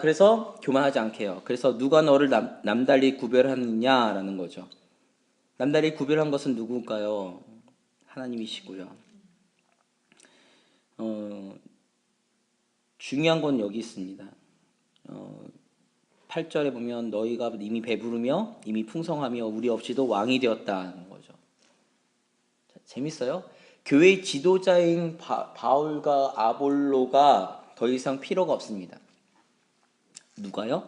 그래서 교만하지 않게 해요. 그래서 누가 너를 남달리 구별하느냐라는 거죠. 남달리 구별한 것은 누굴까요? 하나님이시고요. 중요한 건 여기 있습니다. 8절에 보면 너희가 이미 배부르며 이미 풍성하며 우리 없이도 왕이 되었다는 거죠. 자, 재밌어요. 교회의 지도자인 바울과 아볼로가 더 이상 필요가 없습니다. 누가요?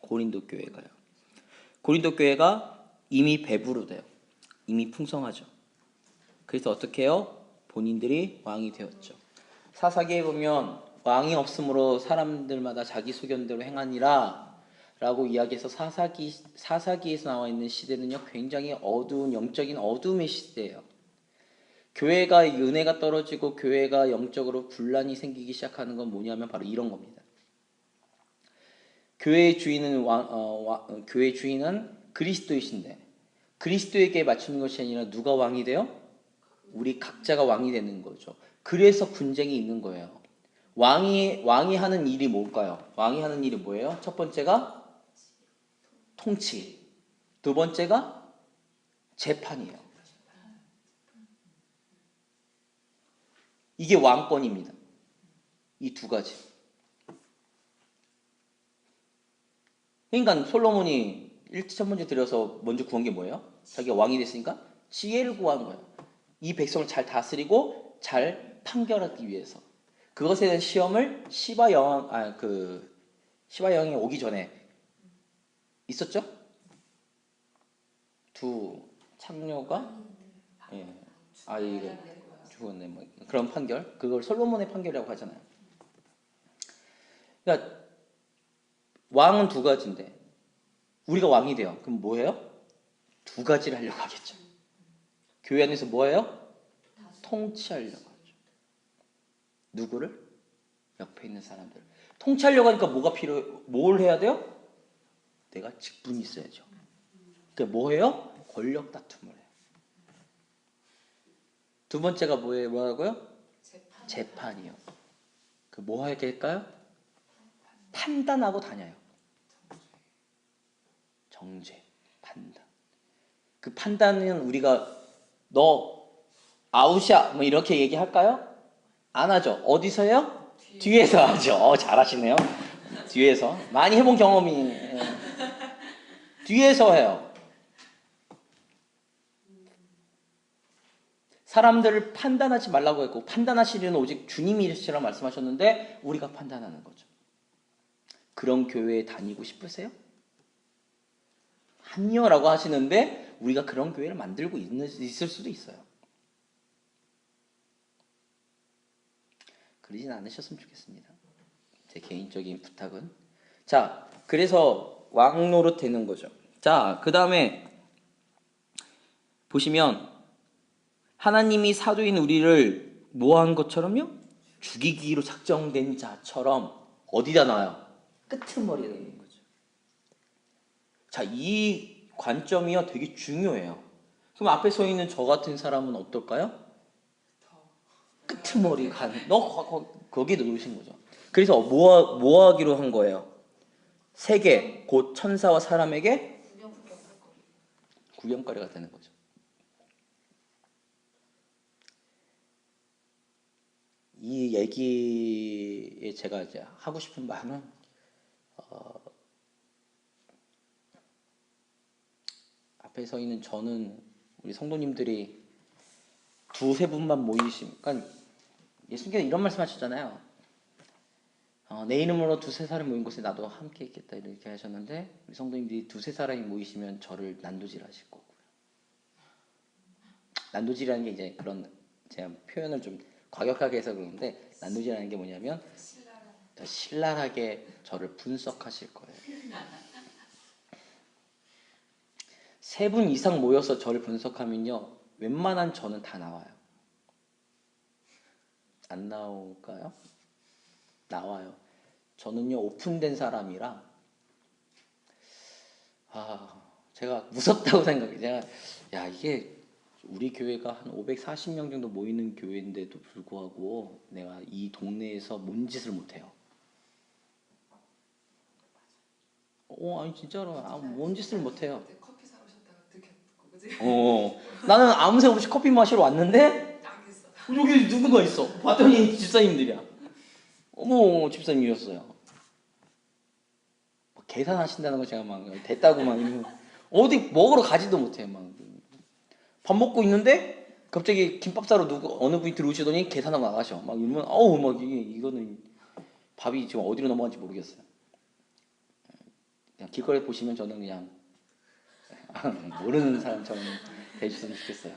고린도 교회가요. 고린도 교회가 이미 배부르대요. 이미 풍성하죠. 그래서 어떻게 해요? 본인들이 왕이 되었죠. 사사기에 보면 왕이 없으므로 사람들마다 자기 소견대로 행하니라 라고 이야기해서 사사기에서 나와 있는 시대는요, 굉장히 어두운 영적인 어둠의 시대예요. 교회가 은혜가 떨어지고 교회가 영적으로 분란이 생기기 시작하는 건 뭐냐면 바로 이런 겁니다. 교회의 주인은 교회의 주인은 그리스도이신데 그리스도에게 맞추는 것이 아니라 누가 왕이 돼요? 우리 각자가 왕이 되는 거죠. 그래서 분쟁이 있는 거예요. 왕이 하는 일이 뭘까요? 왕이 하는 일이 뭐예요? 첫 번째가 통치, 두 번째가 재판이에요. 이게 왕권입니다. 이 두 가지. 그러니까 솔로몬이 첫 번째 들여서 먼저 구한 게 뭐예요? 자기가 왕이 됐으니까 지혜를 구한 거예요. 이 백성을 잘 다스리고 잘 판결하기 위해서. 그것에 대한 시험을 시바 여왕이 오기 전에 있었죠? 두 창녀가 아이가 죽었네, 뭐 그런 판결. 그걸 솔로몬의 판결이라고 하잖아요. 그러니까 왕은 두 가지인데 우리가 왕이 돼요. 그럼 뭐예요? 두 가지를 하려고 하겠죠. 교회 안에서 뭐예요? 통치하려고 하죠. 누구를? 옆에 있는 사람들. 통치하려고 하니까 뭘 해야 돼요? 내가 직분이 있어야죠. 그러니까 뭐 해요? 권력 다툼을 해요. 두 번째가 뭐라고요? 재판이요. 그 뭐 할까요? 판단하고 다녀요. 정죄, 판단. 그 판단은 우리가 너 아웃이야 뭐 이렇게 얘기할까요? 안 하죠. 어디서 해요? 뒤에서 하죠. 잘하시네요. 뒤에서. 많이 해본 경험이. 뒤에서 해요. 사람들을 판단하지 말라고 했고 판단하시려는 오직 주님이시라고 말씀하셨는데 우리가 판단하는 거죠. 그런 교회에 다니고 싶으세요? 아니요라고 하시는데 우리가 그런 교회를 만들고 있을 수도 있어요. 그러진 않으셨으면 좋겠습니다. 제 개인적인 부탁은. 자, 그래서 왕 노릇 되는 거죠. 자, 그 다음에 보시면 하나님이 사도인 우리를 뭐한 것처럼요? 죽이기로 작정된 자처럼 어디다 놔요? 끄트머리에 넣는 거죠. 자, 이 관점이요 되게 중요해요. 그럼 앞에 서 있는 저 같은 사람은 어떨까요? 끄트머리 가는 거기에 놓으신 거죠. 그래서 뭐 하기로 한 거예요? 세계 곧 천사와 사람에게 구경거리가 되는 거죠. 이 얘기에 제가 이제 하고 싶은 말은 앞에 서 있는 저는 우리 성도님들이 두세 분만 모이시면, 그러니까 예수님께서 이런 말씀하셨잖아요. 내 이름으로 두세 사람이 모인 곳에 나도 함께 있겠다 이렇게 하셨는데 우리 성도님들이 두세 사람이 모이시면 저를 난도질하실 거고요. 난도질이라는 게 이제 그런 제가 표현을 좀 과격하게 해서 그러는데 난도질이라는 게 뭐냐면 더 신랄하게 저를 분석하실 거예요. 세 분 이상 모여서 저를 분석하면요 웬만한 저는 다 나와요. 안 나올까요? 나와요. 저는요 오픈된 사람이라 제가 무섭다고 생각해요. 제가 이게 우리 교회가 한 540명 정도 모이는 교회인데도 불구하고 내가 이 동네에서 뭔 짓을 못해요. 아니 진짜로 뭔 짓을 못해요. 커피 사러 오셨다가 들켰고 그지? 나는 아무 생각 없이 커피 마시러 왔는데 알겠어. 여기 누군가 있어. 봤더니 집사님들이야. 어머 집사님이었어요. 계산하신다는 거 제가 막 됐다고 막 어디 먹으러 가지도 못해. 막 밥 먹고 있는데 갑자기 김밥 사러 어느 분이 들어오시더니 계산하고 나가셔. 막 이러면 막 이거는 밥이 지금 어디로 넘어간지 모르겠어요. 그냥 길거리 보시면 저는 그냥 모르는 사람처럼 대해주셨으면 좋겠어요.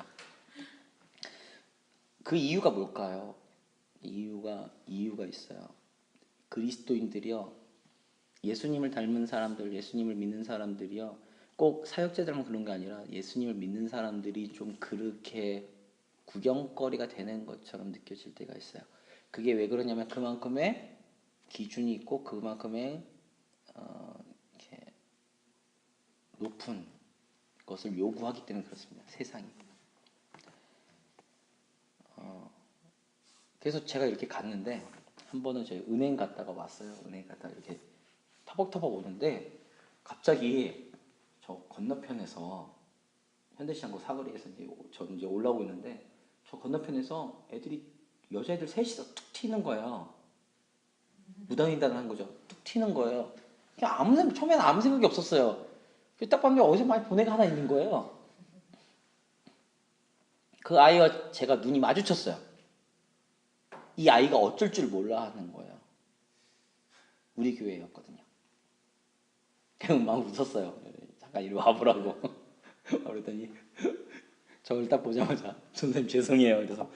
그 이유가 뭘까요? 이유가 있어요. 그리스도인들이요, 예수님을 닮은 사람들, 예수님을 믿는 사람들이요, 꼭 사역자들만 그런 게 아니라 예수님을 믿는 사람들이 좀 그렇게 구경거리가 되는 것처럼 느껴질 때가 있어요. 그게 왜 그러냐면 그만큼의 기준이 있고 그만큼의 이렇게 높은 것을 요구하기 때문에 그렇습니다. 세상이. 그래서 제가 이렇게 갔는데 한 번은 저희 은행 갔다가 왔어요. 은행 갔다가 이렇게 터벅터벅 오는데 갑자기 저 건너편에서 현대시장고 사거리에서 이제 올라오고 있는데 저 건너편에서 여자애들 셋이서 툭 튀는 거예요. 무단횡단을 한 거죠. 툭 튀는 거예요. 그냥 처음에는 아무 생각이 없었어요. 딱 봤는데 어디서 많이 본 애가 하나 있는 거예요. 그 아이와 제가 눈이 마주쳤어요. 이 아이가 어쩔 줄 몰라 하는 거예요. 우리 교회였거든요. 그냥 막 웃었어요. 잠깐 이리 와보라고. 그랬더니 저를 딱 보자마자 선생님 죄송해요. 그래서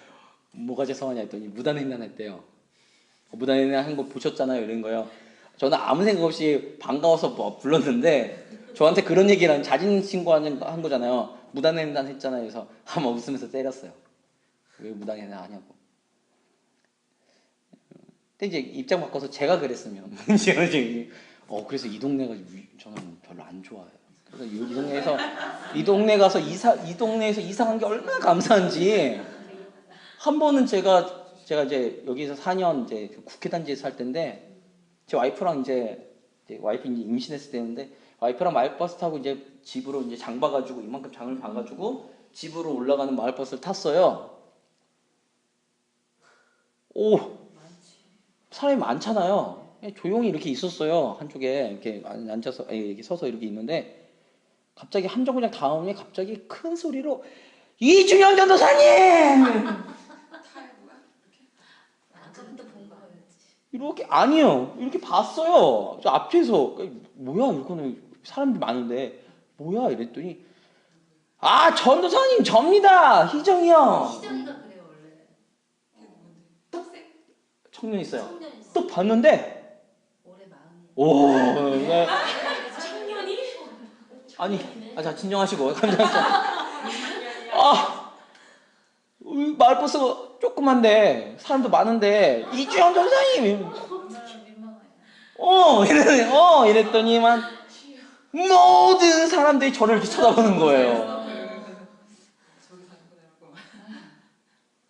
뭐가 죄송하냐 했더니 무단횡단 했대요. 무단횡단 한 거 보셨잖아요. 이런 거요. 저는 아무 생각 없이 반가워서 불렀는데 저한테 그런 얘기를 자진 신고한 거잖아요. 무단횡단 했잖아요. 그래서 아마 웃으면서 때렸어요. 왜 무단횡단 하냐고. 근데 이제 입장 바꿔서 제가 그랬으면 그래서 이 동네가 저는 별로 안 좋아해요. 그래서 이 동네 가서 이 동네에서 이사한 게 얼마나 감사한지. 한 번은 제가 이제 여기서 4년 이제 국회단지에 살 때인데 제 와이프랑 이제 와이프 이제 임신했을 때였는데 와이프랑 마을버스 타고 이제 집으로 이제 장 봐가지고 이만큼 장을 봐가지고 집으로 올라가는 마을버스를 탔어요. 사람이 많잖아요. 조용히 이렇게 있었어요. 한쪽에 이렇게 앉아서 이렇게 서서 이렇게 있는데 갑자기 한 정거장 다음에 갑자기 큰 소리로 이준영 전도사님! 아까부터 본 거였지. 이렇게 아니요. 이렇게 봤어요. 저 앞에서 뭐야 이거는 사람들 많은데 뭐야 이랬더니 아, 전도사님 접니다. 희정이 형. 희정이가 그래요 원래. 그게 뭔데? 청년 있어요. 청년 있어. 또 봤는데 올해 마흔이야. 오, 네. 청년이? 아니, 청년이네. 자 진정하시고 감사합니다. 아, 마을버스가 조그만데 사람도 많은데 이주영 전사님. 얼마나 민망해요. 이랬더니만 모든 사람들이 저를 이렇게 쳐다보는 거예요. 저기 사는구나 이러고.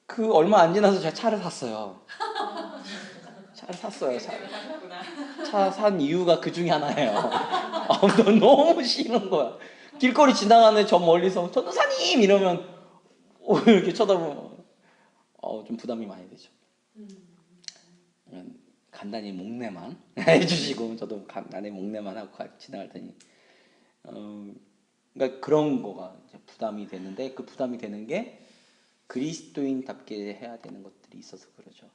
그 얼마 안 지나서 제가 차를 샀어요. 차를 샀어요. 사셨구나. 차 산 이유가 그 중에 하나예요. 너무 싫은 거야. 길거리 지나가는데 저 멀리서 전도사님 이러면 이렇게 쳐다보면 좀 부담이 많이 되죠. 간단히 목례만 해주시고 저도 간단히 목례만 하고 지나갈 테니 그러니까 그런 거가 이제 부담이 되는데 그 부담이 되는 게 그리스도인답게 해야 되는 것들이 있어서 그러죠.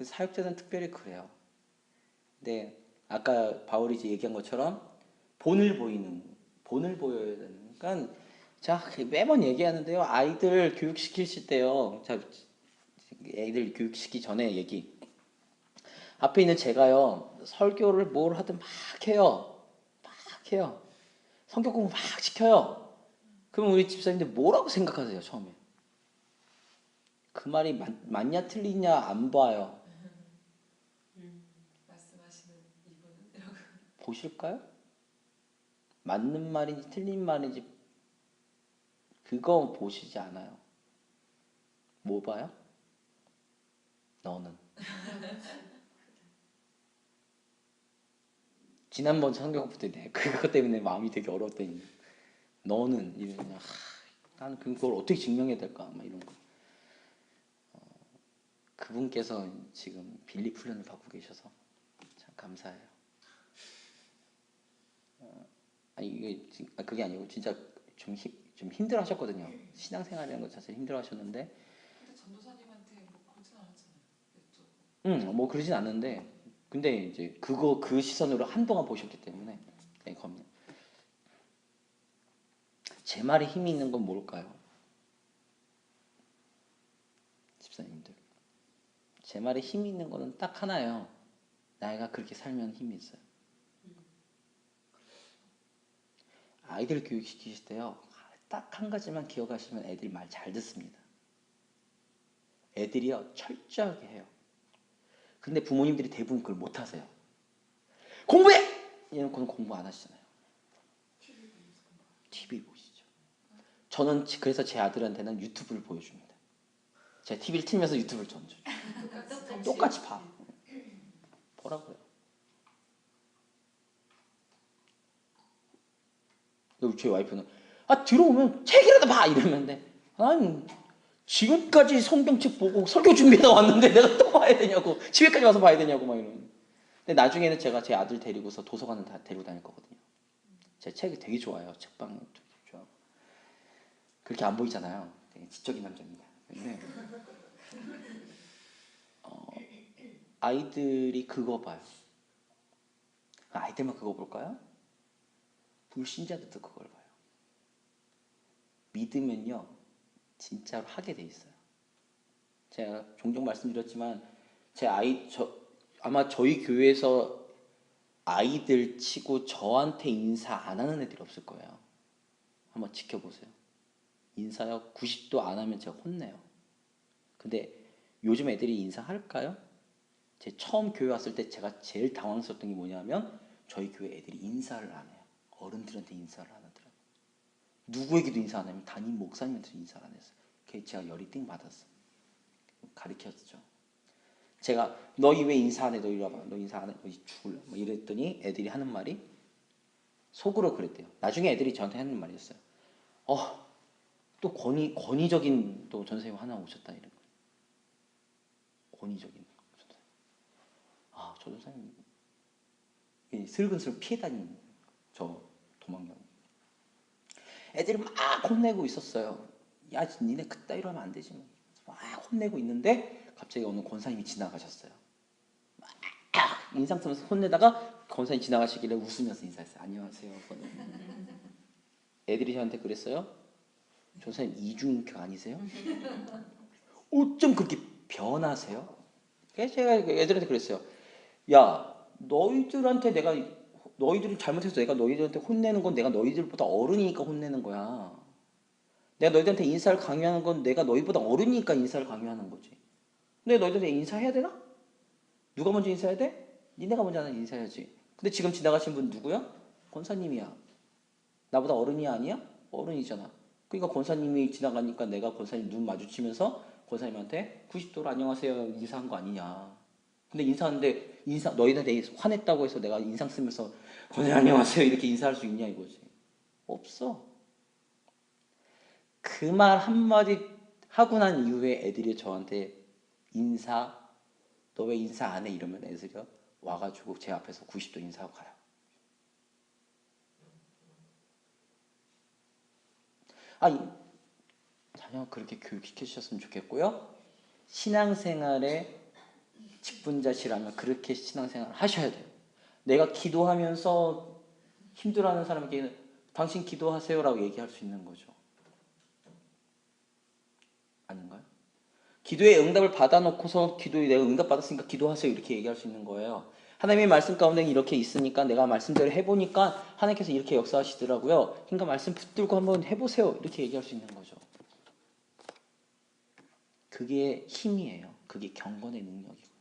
사역자는 특별히 그래요. 근데 아까 바울이 이제 얘기한 것처럼 본을 보여야 되는. 그러니까 자 매번 얘기하는데요. 아이들 교육시키실 때요. 자 애들 교육시키기 전에 얘기. 앞에 있는 제가요 설교를 뭘 하든 막 해요. 성경 공부 막 시켜요. 그럼 우리 집사님들 뭐라고 생각하세요 처음에? 그 말이 맞냐 틀리냐 안 봐요. 말씀하시는 이분은 이러고. 보실까요? 맞는 말인지 틀린 말인지 그거 보시지 않아요. 뭐 봐요? 너는. 지난번 성경부터 때 그것 때문에 마음이 되게 어려웠더니 너는 이러면 나는 그걸 어떻게 증명해야 될까 막 이런 거. 그분께서 지금 빌립 훈련을 받고 계셔서 참 감사해요. 아니 이게 그게 아니고 진짜 좀 힘들어하셨거든요. 신앙생활이라는 것 자체를 힘들어하셨는데. 근데 전도사님한테 뭐 그러진 않았잖아요. 뭐 그러진 않는데 근데 이제 그 시선으로 한동안 보셨기 때문에 겁니다. 제 말에 힘이 있는 건 뭘까요? 집사님들. 제 말에 힘이 있는 거는 딱 하나예요. 내가 그렇게 살면 힘이 있어요. 아이들 교육시키실 때요. 딱 한 가지만 기억하시면 애들이 말 잘 듣습니다. 애들이요. 철저하게 해요. 근데 부모님들이 대부분 그걸 못 하세요. 공부해! 이러면 공부 안 하시잖아요. TV 보시죠. 저는 그래서 제 아들한테는 유튜브를 보여줍니다. 제가 TV를 틀면서 유튜브를 던져요. 똑같이 봐. 보라고요. 제 와이프는 들어오면 책이라도 봐! 이러는데 난 지금까지 성경책 보고 설교 준비해서 왔는데 내가 또 봐야 되냐고 집에까지 와서 봐야 되냐고 막 이러는. 근데 나중에는 제가 제 아들 데리고서 도서관을 다 데리고 다닐 거거든요. 제 책이 되게 좋아요. 책방 되게 좋아하고. 그렇게 안 보이잖아요. 되게 지적인 남자입니다. 근데 아이들이 그거 봐요. 아이들만 그거 볼까요? 불신자들도 그걸 봐요. 믿으면요 진짜로 하게 돼 있어요. 제가 종종 말씀드렸지만 아마 저희 교회에서 아이들 치고 저한테 인사 안 하는 애들이 없을 거예요. 한번 지켜보세요. 인사요 90도 안 하면 제가 혼내요. 근데 요즘 애들이 인사할까요? 제 처음 교회 왔을 때 제가 제일 당황스러웠던 게 뭐냐면 저희 교회 애들이 인사를 안 해요. 어른들한테 인사를 안 하더라고요. 누구에게도 인사 안 하면 담임 목사님한테도 인사를 안 했어요. 그래서 제가 열이 띵 받았어요. 가르쳤죠. 제가 너희 왜 인사 안 해? 너 이리 와봐. 너 인사 안 해? 너 죽을래? 뭐 이랬더니 애들이 하는 말이 속으로 그랬대요. 나중에 애들이 저한테 하는 말이었어요. 또 권위적인 또 전사님 하나 오셨다 이런 거. 권위적인 전사님. 저 전사님 슬근슬근 피해 다니는 저 도망가고. 애들이 막 혼내고 있었어요. 야, 니네 그따위로 하면 안 되지. 막 혼내고 있는데 갑자기 어느 권사님이 지나가셨어요. 막 인상 쓰면서 혼내다가 권사님이 지나가시길래 웃으면서 인사했어요. 안녕하세요. 애들이 저한테 그랬어요. 전사님 이중인격 아니세요? 어쩜 그렇게 변하세요? 그래서 제가 애들한테 그랬어요. 야, 너희들이 잘못해서 내가 너희들한테 혼내는 건 내가 너희들보다 어른이니까 혼내는 거야. 내가 너희들한테 인사를 강요하는 건 내가 너희보다 어른이니까 인사를 강요하는 거지. 근데 너희들한테 인사해야 되나? 누가 먼저 인사해야 돼? 니네가 먼저 하나 인사해야지. 근데 지금 지나가신 분 누구야? 권사님이야. 나보다 어른이 아니야? 어른이잖아. 그러니까 권사님이 지나가니까 내가 권사님 눈 마주치면서 권사님한테 90도로 안녕하세요 인사한 거 아니냐. 근데 인사하는데 너희한테 화냈다고 해서 내가 인상 쓰면서 권사님 안녕하세요 이렇게 인사할 수 있냐 이거지. 없어. 그 말 한마디 하고 난 이후에 애들이 저한테 너 왜 인사 안 해? 이러면 애들이 와가지고 제 앞에서 90도 인사하고 가요. 자녀 그렇게 교육시켜 주셨으면 좋겠고요. 신앙생활에 직분자시라면 그렇게 신앙생활을 하셔야 돼요. 내가 기도하면서 힘들어하는 사람에게 당신 기도하세요라고 얘기할 수 있는 거죠. 아닌가요? 기도의 응답을 받아놓고서 기도에 내가 응답받았으니까 기도하세요 이렇게 얘기할 수 있는 거예요. 하나님의 말씀 가운데 이렇게 있으니까 내가 말씀대로 해보니까 하나님께서 이렇게 역사하시더라고요. 그러니까 말씀 붙들고 한번 해보세요 이렇게 얘기할 수 있는 거죠. 그게 힘이에요. 그게 경건의 능력이고요.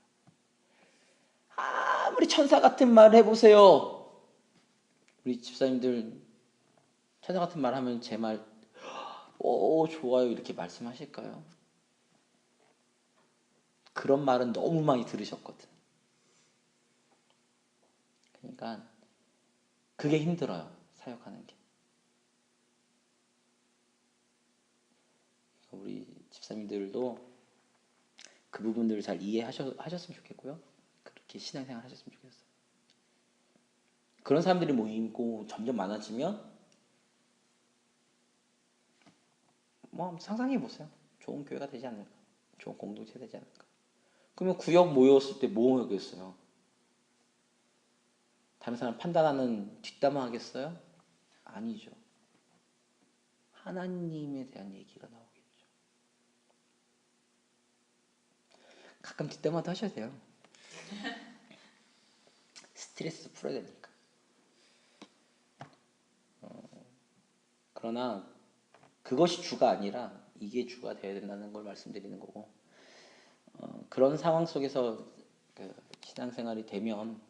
아무리 천사 같은 말 해보세요. 우리 집사님들 천사 같은 말 하면 제 말 좋아요 이렇게 말씀하실까요? 그런 말은 너무 많이 들으셨거든. 그러니까 그게 힘들어요. 사역하는 게. 우리 집사님들도 그 부분들을 잘 이해하셨으면 좋겠고요. 그렇게 신앙생활 하셨으면 좋겠어요. 그런 사람들이 모이고 점점 많아지면 상상해 보세요. 좋은 교회가 되지 않을까? 좋은 공동체가 되지 않을까? 그러면 구역 모였을 때 뭐 하겠어요? 다른 사람 판단하는 뒷담화 하겠어요? 아니죠. 하나님에 대한 얘기가 나오겠죠. 가끔 뒷담화도 하셔야 돼요. 스트레스 풀어야 되니까. 그러나 그것이 주가 아니라 이게 주가 되어야 된다는 걸 말씀드리는 거고, 그런 상황 속에서 신앙생활이 되면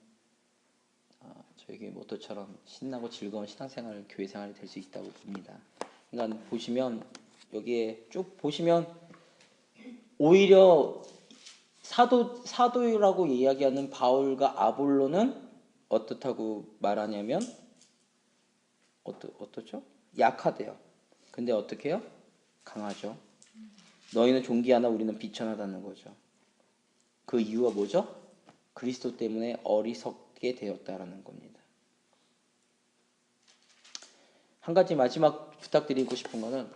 저에게 모토처럼 신나고 즐거운 신앙생활, 교회생활이 될 수 있다고 봅니다. 그러니까 보시면 여기에 쭉 보시면 오히려 사도라고 이야기하는 바울과 아볼로는 어떻다고 말하냐면 어떻죠? 약하대요. 근데 어떻게 해요? 강하죠. 너희는 존귀하나 우리는 비천하다는 거죠. 그 이유가 뭐죠? 그리스도 때문에 어리석게 되었다라는 겁니다. 한 가지 마지막 부탁드리고 싶은 거는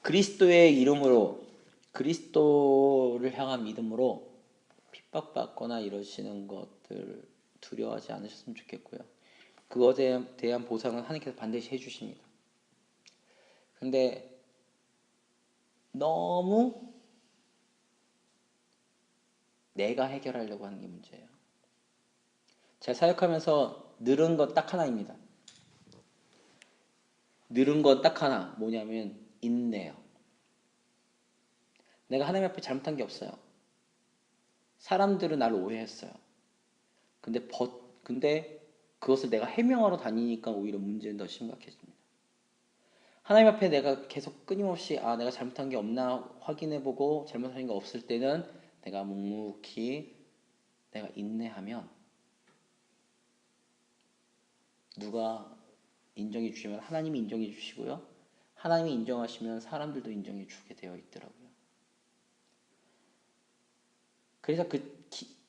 그리스도의 이름으로 그리스도를 향한 믿음으로 핍박받거나 이러시는 것들 두려워하지 않으셨으면 좋겠고요. 그것에 대한 보상은 하나님께서 반드시 해주십니다. 근데 너무 내가 해결하려고 하는 게 문제예요. 제가 사역하면서 늘은 건 딱 하나입니다. 늘은 건 딱 하나. 뭐냐면 인내요. 내가 하나님 앞에 잘못한 게 없어요. 사람들은 나를 오해했어요. 근데 그것을 내가 해명하러 다니니까 오히려 문제는 더 심각해집니다. 하나님 앞에 내가 계속 끊임없이 내가 잘못한 게 없나 확인해보고 잘못한 게 없을 때는 내가 묵묵히 내가 인내하면 누가 인정해 주시면 하나님이 인정해 주시고요. 하나님이 인정하시면 사람들도 인정해 주게 되어 있더라고요. 그래서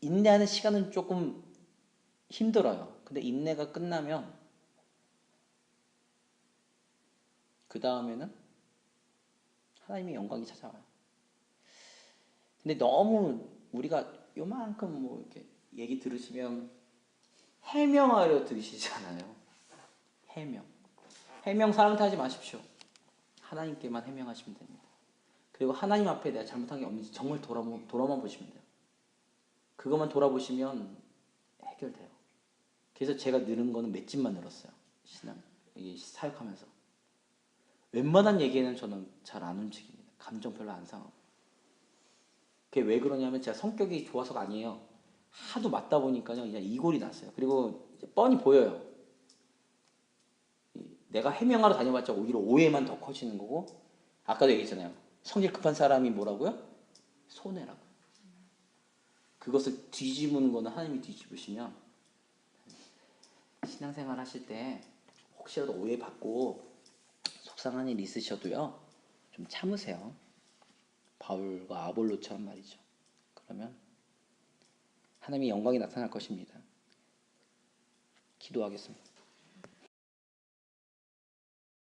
인내하는 시간은 조금 힘들어요. 근데 인내가 끝나면 그 다음에는 하나님의 영광이 찾아와요. 근데 너무 우리가 요만큼 이렇게 얘기 들으시면 해명하려 들으시잖아요. 해명 사람한테 하지 마십시오. 하나님께만 해명하시면 됩니다. 그리고 하나님 앞에 내가 잘못한 게 없는지 정말 돌아만 보시면 돼요. 그것만 돌아보시면 해결돼요. 그래서 제가 늘은 거는 몇 집만 늘었어요. 이게 사역하면서. 웬만한 얘기에는 저는 잘 안 움직입니다. 감정 별로 안 상하고. 그게 왜 그러냐면 제가 성격이 좋아서가 아니에요. 하도 맞다 보니까요, 그냥 이골이 났어요. 그리고 이제 뻔히 보여요. 내가 해명하러 다녀봤자 오히려 오해만 더 커지는 거고, 아까도 얘기했잖아요. 성질 급한 사람이 뭐라고요? 손해라고. 그것을 뒤집는 거는 하나님이 뒤집으시면, 신앙생활 하실 때 혹시라도 오해받고 속상한 일 있으셔도요, 좀 참으세요. 바울과 아볼로처럼 말이죠. 그러면 하나님의 영광이 나타날 것입니다. 기도하겠습니다.